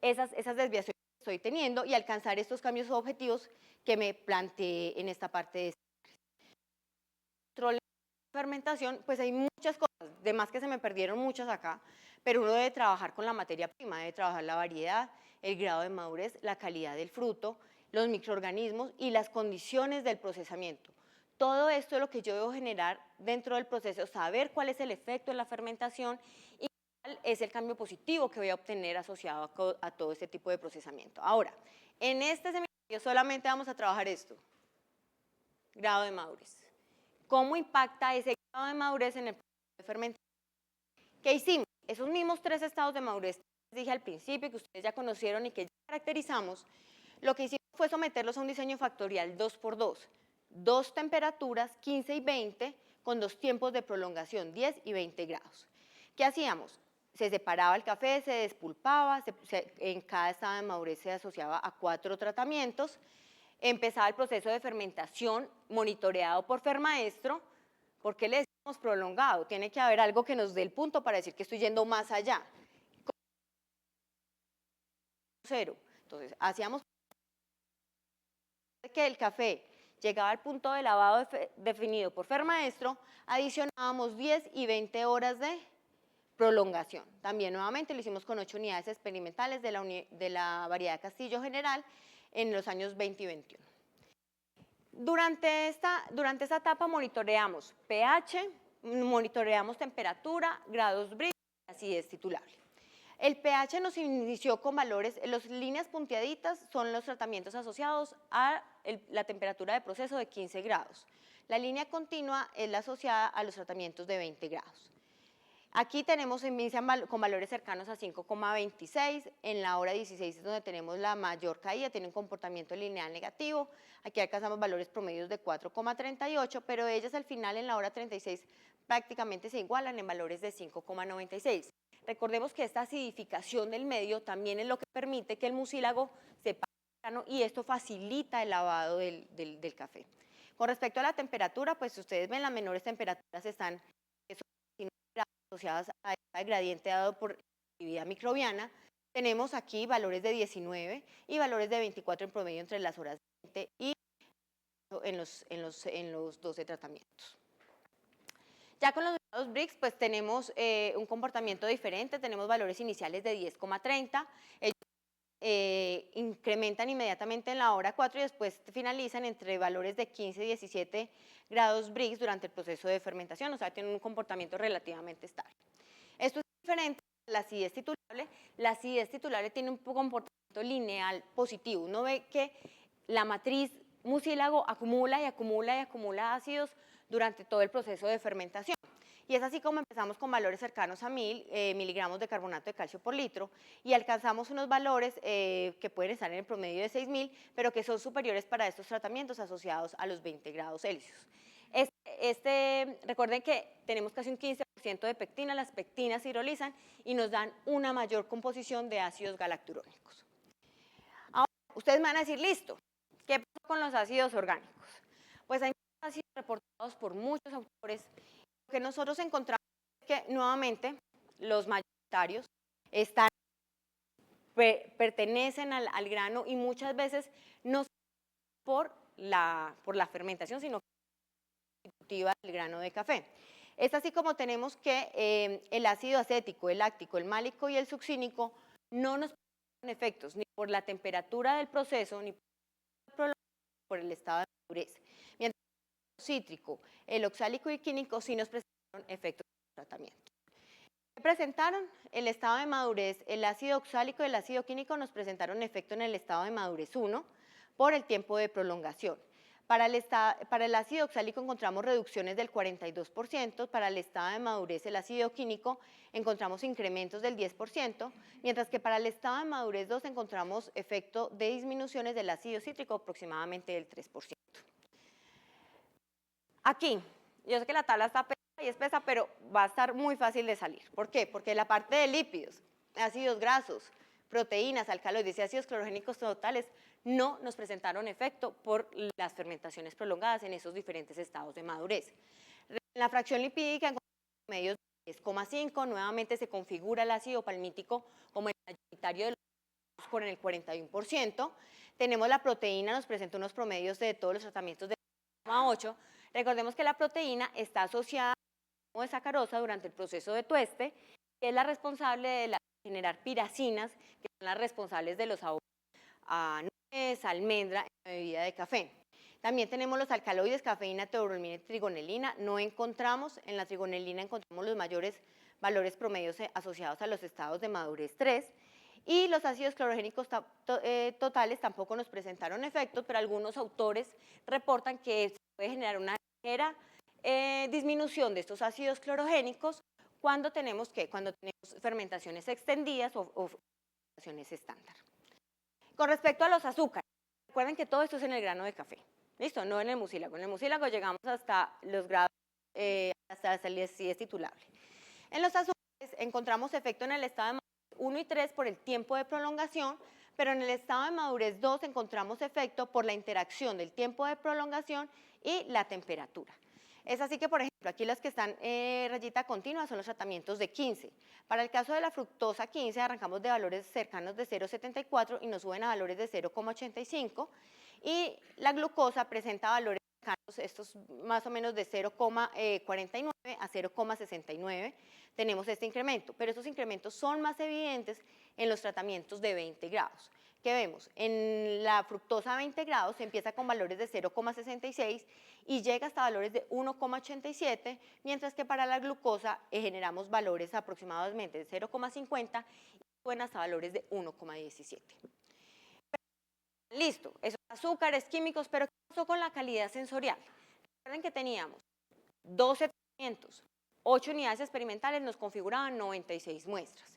esas desviaciones que estoy teniendo y alcanzar estos cambios objetivos que me planteé en esta parte de control de fermentación. Pues hay muchas cosas, de más que se me perdieron muchas acá, pero uno debe trabajar con la materia prima, debe trabajar la variedad, el grado de madurez, la calidad del fruto, los microorganismos y las condiciones del procesamiento. Todo esto es lo que yo debo generar dentro del proceso, saber cuál es el efecto de la fermentación y cuál es el cambio positivo que voy a obtener asociado a todo este tipo de procesamiento. Ahora, en este seminario solamente vamos a trabajar esto, grado de madurez. ¿Cómo impacta ese grado de madurez en el proceso de fermentación? ¿Qué hicimos? Esos mismos 3 estados de madurez que les dije al principio, que ustedes ya conocieron y que ya caracterizamos, lo que hicimos fue someterlos a un diseño factorial 2x2, 2 temperaturas, 15 y 20, con 2 tiempos de prolongación, 10 y 20 grados. ¿Qué hacíamos? Se separaba el café, se despulpaba, en cada estado de madurez se asociaba a 4 tratamientos, empezaba el proceso de fermentación monitoreado por Fermaestro. ¿Por qué le decimos prolongado? Tiene que haber algo que nos dé el punto para decir que estoy yendo más allá. Cero. Entonces, hacíamos que el café llegaba al punto de lavado definido por Fermaestro, adicionábamos 10 y 20 horas de prolongación. También nuevamente lo hicimos con 8 unidades experimentales de la variedad Castillo General en los años 20 y 21. Durante esta etapa monitoreamos pH, monitoreamos temperatura, grados Brix, acidez titulable. El pH nos inició con valores, las líneas punteaditas son los tratamientos asociados a la temperatura de proceso de 15 grados. La línea continua es la asociada a los tratamientos de 20 grados. Aquí tenemos inician con valores cercanos a 5,26, en la hora 16 es donde tenemos la mayor caída, tiene un comportamiento lineal negativo, aquí alcanzamos valores promedios de 4,38, pero ellas al final en la hora 36 prácticamente se igualan en valores de 5,96. Recordemos que esta acidificación del medio también es lo que permite que el mucílago se pase y esto facilita el lavado del café. Con respecto a la temperatura, pues ustedes ven las menores temperaturas están asociadas a este gradiente dado por actividad microbiana. Tenemos aquí valores de 19 y valores de 24 en promedio entre las horas 20 y en los 12 tratamientos. Ya con los grados Brix, pues tenemos un comportamiento diferente, tenemos valores iniciales de 10,30, incrementan inmediatamente en la hora 4 y después finalizan entre valores de 15 y 17 grados Brix durante el proceso de fermentación, o sea, tienen un comportamiento relativamente estable. Esto es diferente a la acidez titulable. La acidez titulable tiene un comportamiento lineal positivo. Uno ve que la matriz mucílago acumula y acumula y acumula ácidos durante todo el proceso de fermentación. y es así como empezamos con valores cercanos a 1000 miligramos de carbonato de calcio por litro y alcanzamos unos valores que pueden estar en el promedio de 6000, pero que son superiores para estos tratamientos asociados a los 20 grados Celsius. Recuerden que tenemos casi un 15% de pectina, las pectinas se hidrolizan y nos dan una mayor composición de ácidos galacturónicos. Ahora, ustedes me van a decir, listo, ¿qué pasó con los ácidos orgánicos? Pues hay ácidos reportados por muchos autores. Lo que nosotros encontramos es que nuevamente los mayoritarios pertenecen al grano y muchas veces no por la fermentación, sino constitutiva del grano de café. Es así como tenemos que el ácido acético, el láctico, el málico y el succínico no nos producen efectos ni por la temperatura del proceso ni por el estado de madurez. Mientras que el cítrico, el oxálico y el químico sí nos presentaron efectos de tratamiento. ¿Qué presentaron? El estado de madurez, el ácido oxálico y el ácido químico nos presentaron efecto en el estado de madurez 1 por el tiempo de prolongación. Para el ácido oxálico encontramos reducciones del 42%, para el estado de madurez el ácido químico encontramos incrementos del 10%, mientras que para el estado de madurez 2 encontramos efecto de disminuciones del ácido cítrico aproximadamente del 3%. Aquí, yo sé que la tabla está pesada y espesa, pero va a estar muy fácil de salir. ¿Por qué? Porque la parte de lípidos, ácidos grasos, proteínas, alcaloides y ácidos clorogénicos totales no nos presentaron efecto por las fermentaciones prolongadas en esos diferentes estados de madurez. En la fracción lipídica encontramos medios de 10,5, nuevamente se configura el ácido palmítico como el mayoritario de los con el 41%. Tenemos la proteína, nos presenta unos promedios de todos los tratamientos de 0,8. Recordemos que la proteína está asociada a de sacarosa durante el proceso de tueste, que es la responsable de generar piracinas, que son las responsables de los sabores a nuez, almendra en la bebida de café. También tenemos los alcaloides, cafeína, teobromina y trigonelina. No encontramos, en la trigonelina encontramos los mayores valores promedios asociados a los estados de madurez 3. Y los ácidos clorogénicos totales tampoco nos presentaron efectos, pero algunos autores reportan que se puede generar una ligera disminución de estos ácidos clorogénicos cuando tenemos fermentaciones extendidas o fermentaciones estándar. Con respecto a los azúcares, recuerden que todo esto es en el grano de café, ¿listo? No en el mucílago. En el mucílago llegamos hasta los grados, hasta el si es titulable. En los azúcares encontramos efecto en el estado de madurez 1 y 3 por el tiempo de prolongación, pero en el estado de madurez 2 encontramos efecto por la interacción del tiempo de prolongación y la temperatura. Es así que, por ejemplo, aquí las que están rayita continua son los tratamientos de 15. Para el caso de la fructosa 15 arrancamos de valores cercanos de 0,74 y nos suben a valores de 0,85. Y la glucosa presenta valores cercanos, estos más o menos de 0,49 a 0,69. Tenemos este incremento, pero estos incrementos son más evidentes en los tratamientos de 20 grados. ¿Qué vemos? En la fructosa a 20 grados se empieza con valores de 0,66 y llega hasta valores de 1,87, mientras que para la glucosa generamos valores aproximadamente de 0,50 y suben hasta valores de 1,17. Listo, esos azúcares químicos, pero ¿qué pasó con la calidad sensorial? Recuerden que teníamos 12 tratamientos, 8 unidades experimentales, nos configuraban 96 muestras.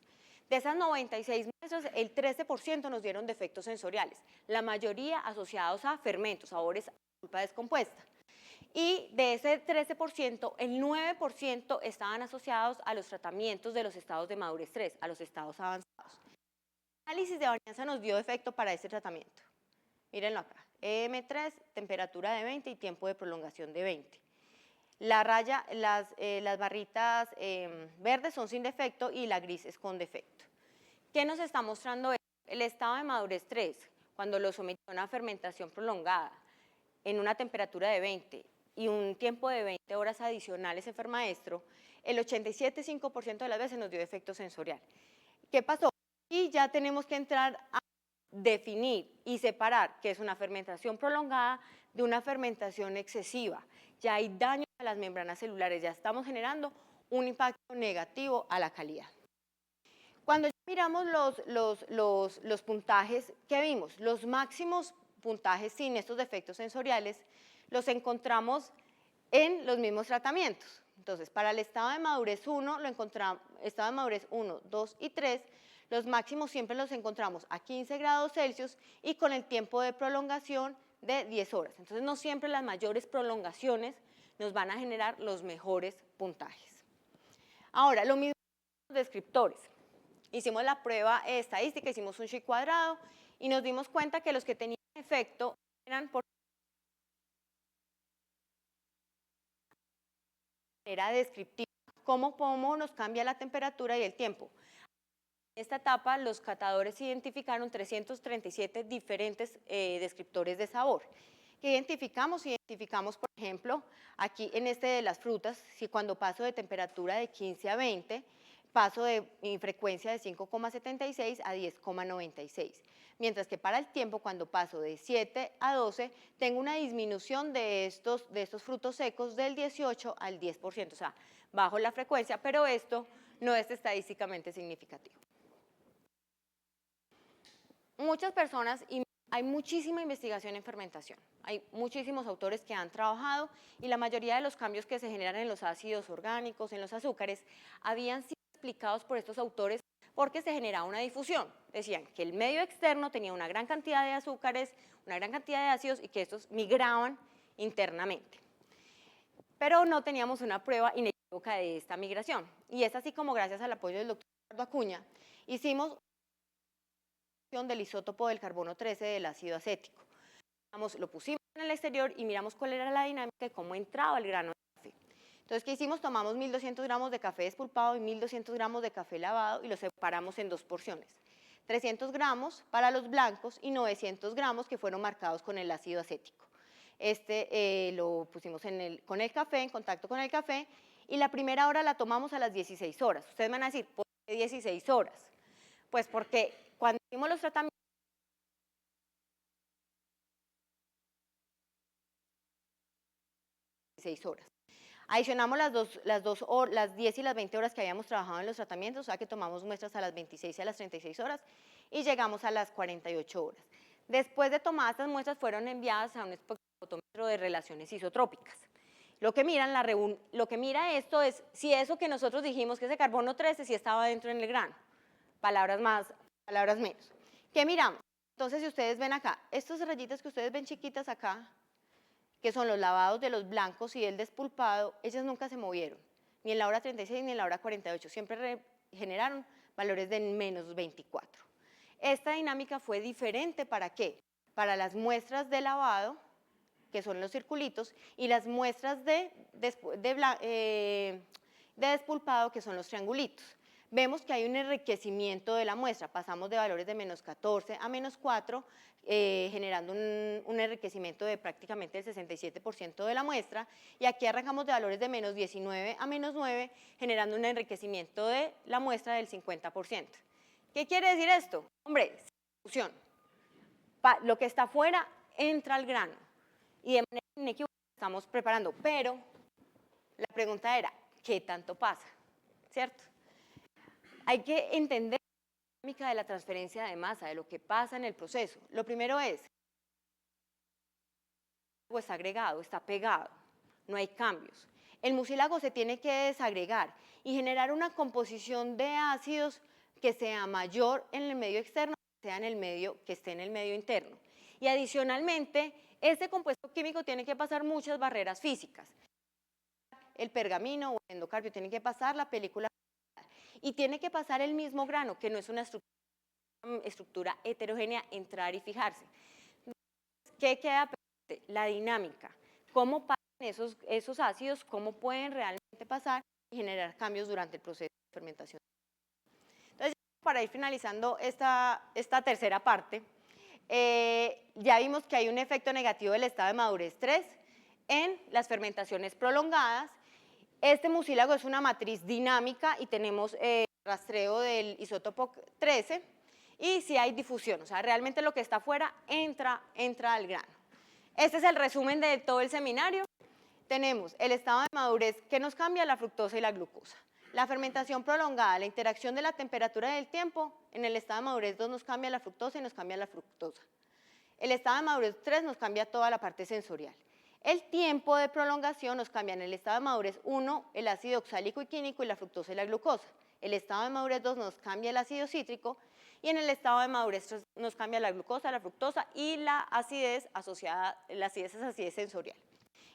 De esas 96 muestras, el 13% nos dieron defectos sensoriales, la mayoría asociados a fermentos, sabores a pulpa descompuesta. Y de ese 13%, el 9% estaban asociados a los tratamientos de los estados de madurez 3, a los estados avanzados. El análisis de varianza nos dio efecto para ese tratamiento. Mírenlo acá, EM3, temperatura de 20 y tiempo de prolongación de 20. La raya, las barritas verdes son sin defecto y la gris es con defecto. ¿Qué nos está mostrando esto? El estado de madurez 3, cuando lo sometió a una fermentación prolongada en una temperatura de 20 y un tiempo de 20 horas adicionales en Fermaestro, el 87,5% de las veces nos dio defecto sensorial. ¿Qué pasó? Y ya tenemos que entrar a definir y separar qué es una fermentación prolongada de una fermentación excesiva. Ya hay daño a las membranas celulares, ya estamos generando un impacto negativo a la calidad. Cuando miramos los puntajes, ¿qué vimos? Los máximos puntajes sin estos defectos sensoriales los encontramos en los mismos tratamientos. Entonces, para el estado de madurez 1, estado de madurez 1, 2 y 3, los máximos siempre los encontramos a 15 grados Celsius y con el tiempo de prolongación de 10 horas. Entonces, no siempre las mayores prolongaciones nos van a generar los mejores puntajes. Ahora, lo mismo con los descriptores. Hicimos la prueba estadística, hicimos un chi cuadrado y nos dimos cuenta que los que tenían efecto eran por manera descriptiva. ¿Cómo nos cambia la temperatura y el tiempo? En esta etapa, los catadores identificaron 337 diferentes descriptores de sabor. ¿Qué identificamos? Identificamos, por ejemplo, aquí en este de las frutas, si cuando paso de temperatura de 15 a 20, paso de frecuencia de 5,76 a 10,96. Mientras que para el tiempo, cuando paso de 7 a 12, tengo una disminución de estos frutos secos del 18 al 10%. O sea, bajo la frecuencia, pero esto no es estadísticamente significativo. Muchas personas, y hay muchísima investigación en fermentación, hay muchísimos autores que han trabajado y la mayoría de los cambios que se generan en los ácidos orgánicos, en los azúcares, habían sido explicados por estos autores porque se generaba una difusión. Decían que el medio externo tenía una gran cantidad de azúcares, una gran cantidad de ácidos y que estos migraban internamente. Pero no teníamos una prueba inequívoca de esta migración. Y es así como, gracias al apoyo del doctor Ricardo Acuña, hicimos del isótopo del carbono 13 del ácido acético. Lo pusimos en el exterior y miramos cuál era la dinámica y cómo entraba el grano de café. Entonces, ¿qué hicimos? Tomamos 1.200 gramos de café despulpado y 1.200 gramos de café lavado y los separamos en dos porciones. 300 gramos para los blancos y 900 gramos que fueron marcados con el ácido acético. Lo pusimos con el café, en contacto con el café, y la primera hora la tomamos a las 16 horas. Ustedes me van a decir, ¿por qué 16 horas? Pues porque cuando hicimos los tratamientos, 16 horas. Adicionamos las 10 y las 20 horas que habíamos trabajado en los tratamientos, o sea que tomamos muestras a las 26 y a las 36 horas y llegamos a las 48 horas. Después de tomadas estas muestras fueron enviadas a un espectrómetro de relaciones isotrópicas. Lo que mira esto es si eso que nosotros dijimos que ese carbono 13 sí estaba dentro en el grano. Palabras más, palabras menos. ¿Qué miramos? Entonces, si ustedes ven acá, estas rayitas que ustedes ven chiquitas acá, que son los lavados de los blancos y el despulpado, ellas nunca se movieron, ni en la hora 36 ni en la hora 48, siempre generaron valores de menos 24. Esta dinámica fue diferente, ¿para qué? Para las muestras de lavado, que son los circulitos, y las muestras de despulpado, que son los triangulitos. Vemos que hay un enriquecimiento de la muestra, pasamos de valores de menos 14 a menos 4, generando un enriquecimiento de prácticamente el 67% de la muestra, y aquí arrancamos de valores de menos 19 a menos 9, generando un enriquecimiento de la muestra del 50%. ¿Qué quiere decir esto? Hombre, difusión. Lo que está afuera entra al grano, y de manera inequívoca estamos preparando, pero la pregunta era, ¿qué tanto pasa? ¿Cierto? Hay que entender la dinámica de la transferencia de masa, de lo que pasa en el proceso. Lo primero es, el mucílago está agregado, está pegado, no hay cambios. El mucílago se tiene que desagregar y generar una composición de ácidos que sea mayor en el medio externo que esté en el medio interno. Y adicionalmente, este compuesto químico tiene que pasar muchas barreras físicas. El pergamino o el endocarpio tiene que pasar la película y tiene que pasar el mismo grano, que no es una estructura heterogénea, entrar y fijarse. ¿Qué queda pendiente? La dinámica. ¿Cómo pasan esos ácidos? ¿Cómo pueden realmente pasar y generar cambios durante el proceso de fermentación? Entonces, para ir finalizando esta tercera parte, ya vimos que hay un efecto negativo del estado de madurez 3 en las fermentaciones prolongadas. Este mucílago es una matriz dinámica y tenemos rastreo del isótopo 13 y si hay difusión, o sea, realmente lo que está afuera entra al grano. Este es el resumen de todo el seminario. Tenemos el estado de madurez que nos cambia la fructosa y la glucosa. La fermentación prolongada, la interacción de la temperatura y del tiempo, en el estado de madurez 2 nos cambia la fructosa y nos cambia la fructosa. El estado de madurez 3 nos cambia toda la parte sensorial. El tiempo de prolongación nos cambia en el estado de madurez 1, el ácido oxálico y químico y la fructosa y la glucosa. El estado de madurez 2 nos cambia el ácido cítrico y en el estado de madurez 3 nos cambia la glucosa, la fructosa y la acidez asociada, la acidez es acidez sensorial.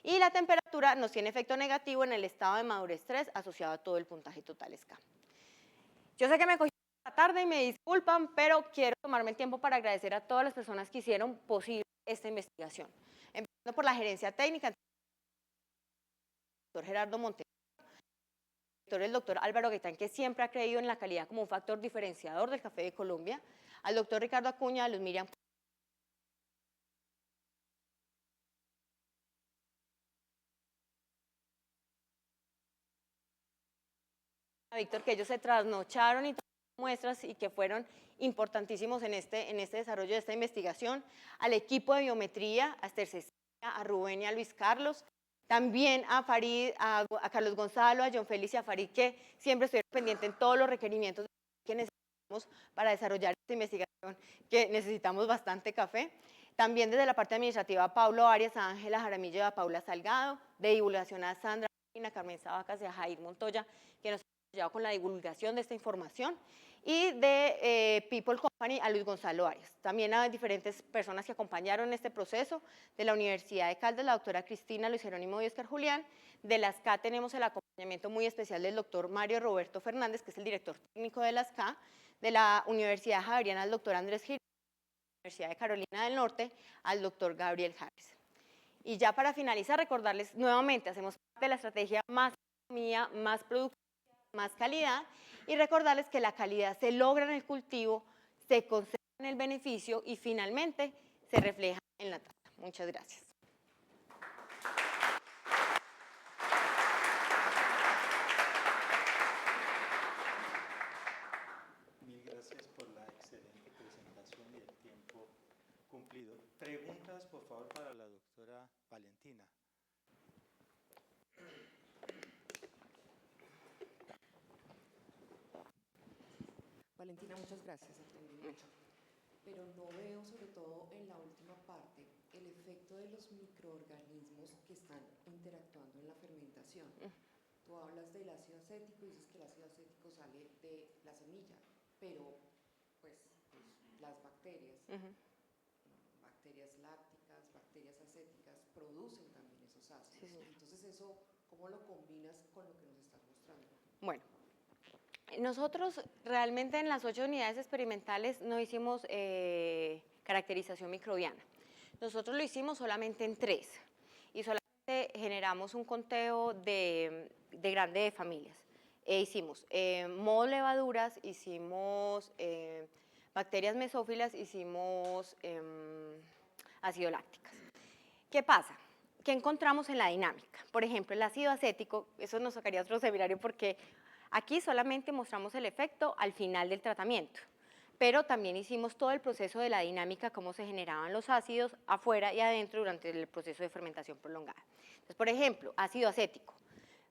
Y la temperatura nos tiene efecto negativo en el estado de madurez 3 asociado a todo el puntaje total SCA. Yo sé que me cogí la tarde y me disculpan, pero quiero tomarme el tiempo para agradecer a todas las personas que hicieron posible esta investigación. Empezando por la gerencia técnica, el doctor Gerardo Montes, el doctor Álvaro Gaitán, que siempre ha creído en la calidad como un factor diferenciador del café de Colombia, al doctor Ricardo Acuña, a Luz Miriam, a Víctor, que ellos se trasnocharon y muestras y que fueron importantísimos en este desarrollo de esta investigación, al equipo de biometría, a Esther Cecilia, a Rubén y a Luis Carlos, también a Farid, a Carlos Gonzalo, a John Félix y a Farid, que siempre estuvieron pendientes en todos los requerimientos que necesitamos para desarrollar esta investigación, que necesitamos bastante café. También desde la parte administrativa a Pablo Arias, a Ángela Jaramillo y a Paula Salgado, de divulgación a Sandra, a Carmen Sabacas y a Jair Montoya, que nos con la divulgación de esta información, y de People Company a Luis Gonzalo Arias. También a diferentes personas que acompañaron este proceso, de la Universidad de Caldas, la doctora Cristina, Luis Jerónimo y Oscar Julián. De la SCA tenemos el acompañamiento muy especial del doctor Mario Roberto Fernández, que es el director técnico de la SCA. De la Universidad Javeriana, el doctor Andrés Gil, de la Universidad de Carolina del Norte, al doctor Gabriel Harris. Y ya para finalizar, recordarles nuevamente, hacemos parte de la estrategia más economía, más productividad, más calidad, y recordarles que la calidad se logra en el cultivo, se conserva en el beneficio y finalmente se refleja en la tasa. Muchas gracias.
Mil gracias por la excelente presentación y el tiempo cumplido. Preguntas, por favor, para la doctora Valentina.
Valentina, muchas gracias, aprendí mucho. Pero no veo, sobre todo en la última parte, el efecto de los microorganismos que están interactuando en la fermentación. Tú hablas del ácido acético y dices que el ácido acético sale de la semilla, pero pues las bacterias, bacterias lácticas, bacterias acéticas, producen también esos ácidos.
Sí,
entonces eso, ¿cómo lo combinas con lo que nos estás mostrando?
Bueno. Nosotros realmente en las 8 unidades experimentales no hicimos caracterización microbiana. Nosotros lo hicimos solamente en 3 y solamente generamos un conteo de grandes familias. Hicimos moho levaduras, hicimos bacterias mesófilas, hicimos ácido lácticas. ¿Qué pasa? ¿Qué encontramos en la dinámica? Por ejemplo, el ácido acético, eso nos sacaría otro seminario porque aquí solamente mostramos el efecto al final del tratamiento, pero también hicimos todo el proceso de la dinámica, cómo se generaban los ácidos afuera y adentro durante el proceso de fermentación prolongada. Entonces, por ejemplo, ácido acético,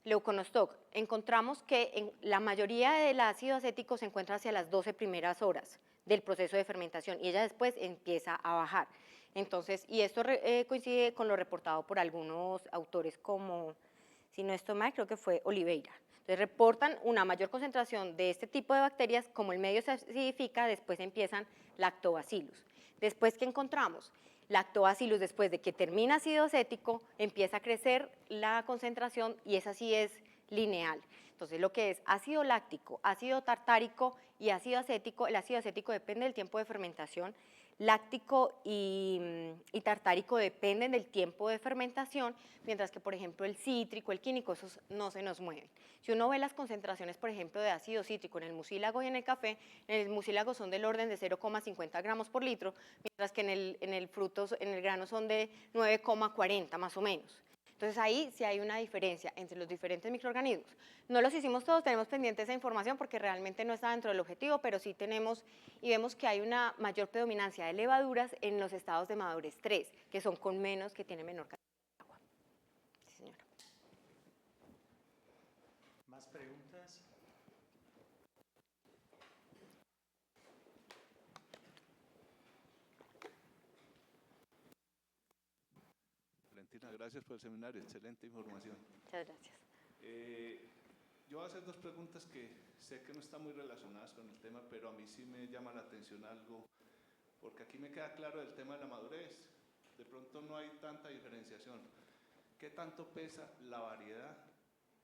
leuconostoc, encontramos que en la mayoría del ácido acético se encuentra hacia las 12 primeras horas del proceso de fermentación y ella después empieza a bajar. Entonces, y esto coincide con lo reportado por algunos autores como, si no estoy mal, creo que fue Oliveira. Entonces reportan una mayor concentración de este tipo de bacterias, como el medio se acidifica, después empiezan lactobacillus. Después, ¿qué encontramos? Lactobacillus, después de que termina ácido acético, empieza a crecer la concentración y esa sí es lineal. Entonces, lo que es ácido láctico, ácido tartárico y ácido acético, el ácido acético depende del tiempo de fermentación, láctico y tartárico dependen del tiempo de fermentación, mientras que, por ejemplo, el cítrico, el químico, esos no se nos mueven. Si uno ve las concentraciones, por ejemplo, de ácido cítrico en el mucílago y en el café, en el mucílago son del orden de 0,50 gramos por litro, mientras que en el grano son de 9,40 más o menos. Entonces ahí sí hay una diferencia entre los diferentes microorganismos. No los hicimos todos, tenemos pendiente esa información porque realmente no está dentro del objetivo, pero sí tenemos y vemos que hay una mayor predominancia de levaduras en los estados de madurez 3, que son con menos, que tienen menor cantidad de agua. Sí, señora.
¿Más preguntas?
Valentina, gracias por el seminario, excelente información.
Muchas gracias.
Yo voy a hacer dos preguntas que sé que no están muy relacionadas con el tema, pero a mí sí me llama la atención algo, porque aquí me queda claro el tema de la madurez. De pronto no hay tanta diferenciación. ¿Qué tanto pesa la variedad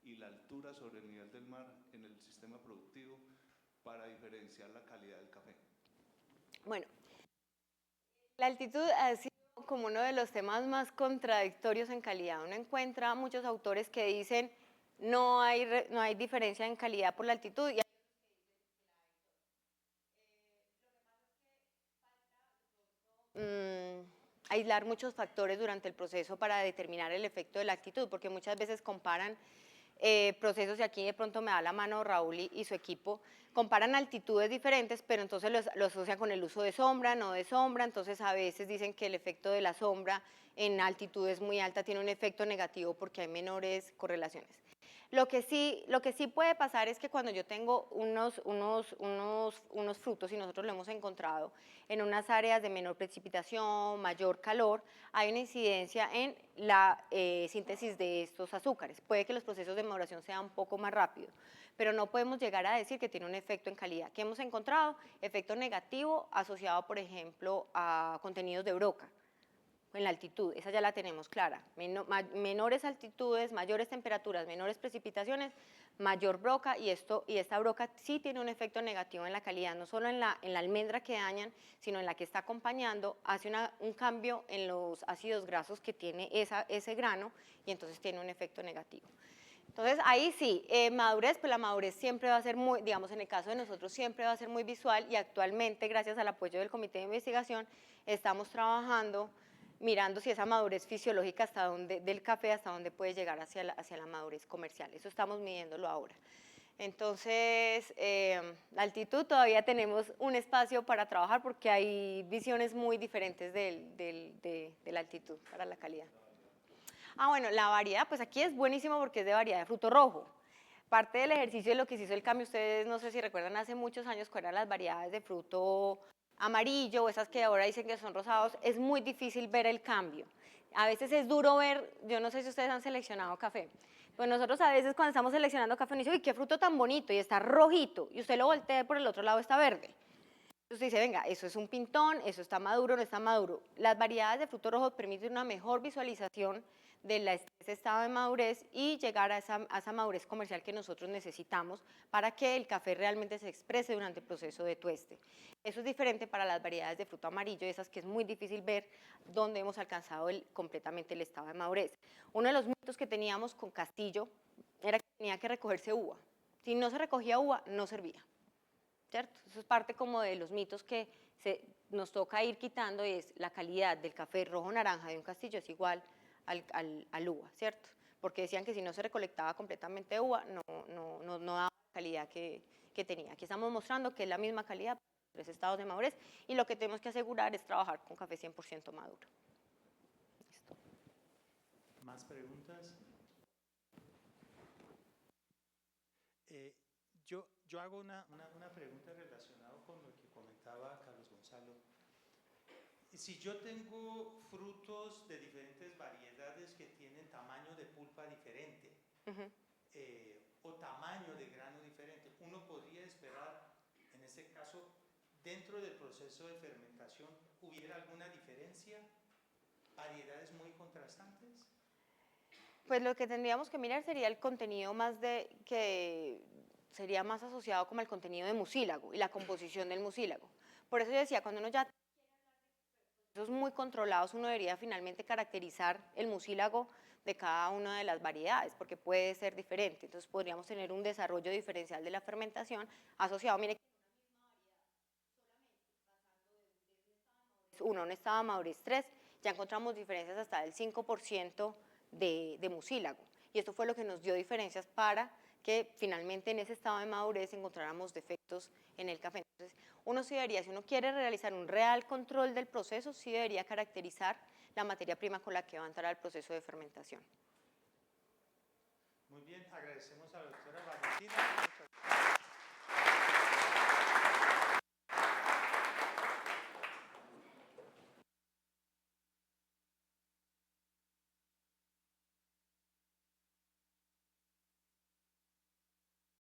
y la altura sobre el nivel del mar en el sistema productivo para diferenciar la calidad del café?
Bueno, la altitud ha sido como uno de los temas más contradictorios en calidad. Uno encuentra muchos autores que dicen no hay diferencia en calidad por la altitud y aislar muchos factores durante el proceso para determinar el efecto de la actitud, porque muchas veces comparan procesos, y aquí de pronto me da la mano Raúl y su equipo, comparan altitudes diferentes, pero entonces lo asocian con el uso de sombra, no de sombra, entonces a veces dicen que el efecto de la sombra en altitudes muy altas tiene un efecto negativo porque hay menores correlaciones. Lo que sí puede pasar es que cuando yo tengo unos frutos, y nosotros lo hemos encontrado, en unas áreas de menor precipitación, mayor calor, hay una incidencia en la síntesis de estos azúcares. Puede que los procesos de maduración sean un poco más rápidos, pero no podemos llegar a decir que tiene un efecto en calidad. ¿Qué hemos encontrado? Efecto negativo asociado, por ejemplo, a contenidos de broca en la altitud, esa ya la tenemos clara. Menores altitudes, mayores temperaturas, menores precipitaciones, mayor broca, y esta broca sí tiene un efecto negativo en la calidad, no solo en la almendra que dañan, sino en la que está acompañando, hace un cambio en los ácidos grasos que tiene ese grano, y entonces tiene un efecto negativo. Entonces, ahí sí, madurez, pues la madurez siempre va a ser muy, digamos, en el caso de nosotros, siempre va a ser muy visual, y actualmente, gracias al apoyo del Comité de Investigación, estamos trabajando mirando si esa madurez fisiológica del café, hasta dónde puede llegar hacia la madurez comercial. Eso estamos midiéndolo ahora. Entonces, la altitud todavía tenemos un espacio para trabajar porque hay visiones muy diferentes de la altitud para la calidad. Bueno, la variedad, pues aquí es buenísimo porque es de variedad de fruto rojo. Parte del ejercicio de lo que se hizo el cambio, ustedes no sé si recuerdan hace muchos años cuáles eran las variedades de fruto amarillo o esas que ahora dicen que son rosados, es muy difícil ver el cambio. A veces es duro ver, yo no sé si ustedes han seleccionado café, pues nosotros a veces cuando estamos seleccionando café, nos dice, uy, qué fruto tan bonito, y está rojito, y usted lo voltea por el otro lado, está verde. Entonces dice, venga, eso es un pintón, eso está maduro, no está maduro. Las variedades de fruto rojo permiten una mejor visualización de ese estado de madurez y llegar a esa madurez comercial que nosotros necesitamos para que el café realmente se exprese durante el proceso de tueste. Eso es diferente para las variedades de fruto amarillo, esas que es muy difícil ver dónde hemos alcanzado completamente el estado de madurez. Uno de los mitos que teníamos con Castillo era que tenía que recogerse uva. Si no se recogía uva, no servía. ¿Cierto? Eso es parte como de los mitos que nos toca ir quitando, y es la calidad del café rojo naranja de un Castillo es igual al uva, ¿cierto? Porque decían que si no se recolectaba completamente uva, no daba la calidad que tenía. Aquí estamos mostrando que es la misma calidad para los 3 estados de madurez, y lo que tenemos que asegurar es trabajar con café 100% maduro. Listo.
¿Más preguntas? Yo hago una pregunta relacionada con lo que comentaba Carlos Gonzalo. Si yo tengo frutos de diferentes variedades que tienen tamaño de pulpa diferente, o tamaño de grano diferente, uno podría esperar, en este caso, dentro del proceso de fermentación, ¿hubiera alguna diferencia? ¿Variedades muy contrastantes?
Pues lo que tendríamos que mirar sería el contenido que sería más asociado como al contenido de mucílago y la composición del mucílago. Por eso yo decía, cuando uno ya tiene procesos muy controlados, uno debería finalmente caracterizar el mucílago de cada una de las variedades, porque puede ser diferente. Entonces podríamos tener un desarrollo diferencial de la fermentación asociado, mire, un estado de madurez 3, ya encontramos diferencias hasta del 5% de mucílago. Y esto fue lo que nos dio diferencias para que finalmente en ese estado de madurez encontráramos defectos en el café. Entonces, uno sí debería, si uno quiere realizar un real control del proceso, sí debería caracterizar la materia prima con la que va a entrar al proceso de fermentación.
Muy bien, agradecemos a la doctora Valentina.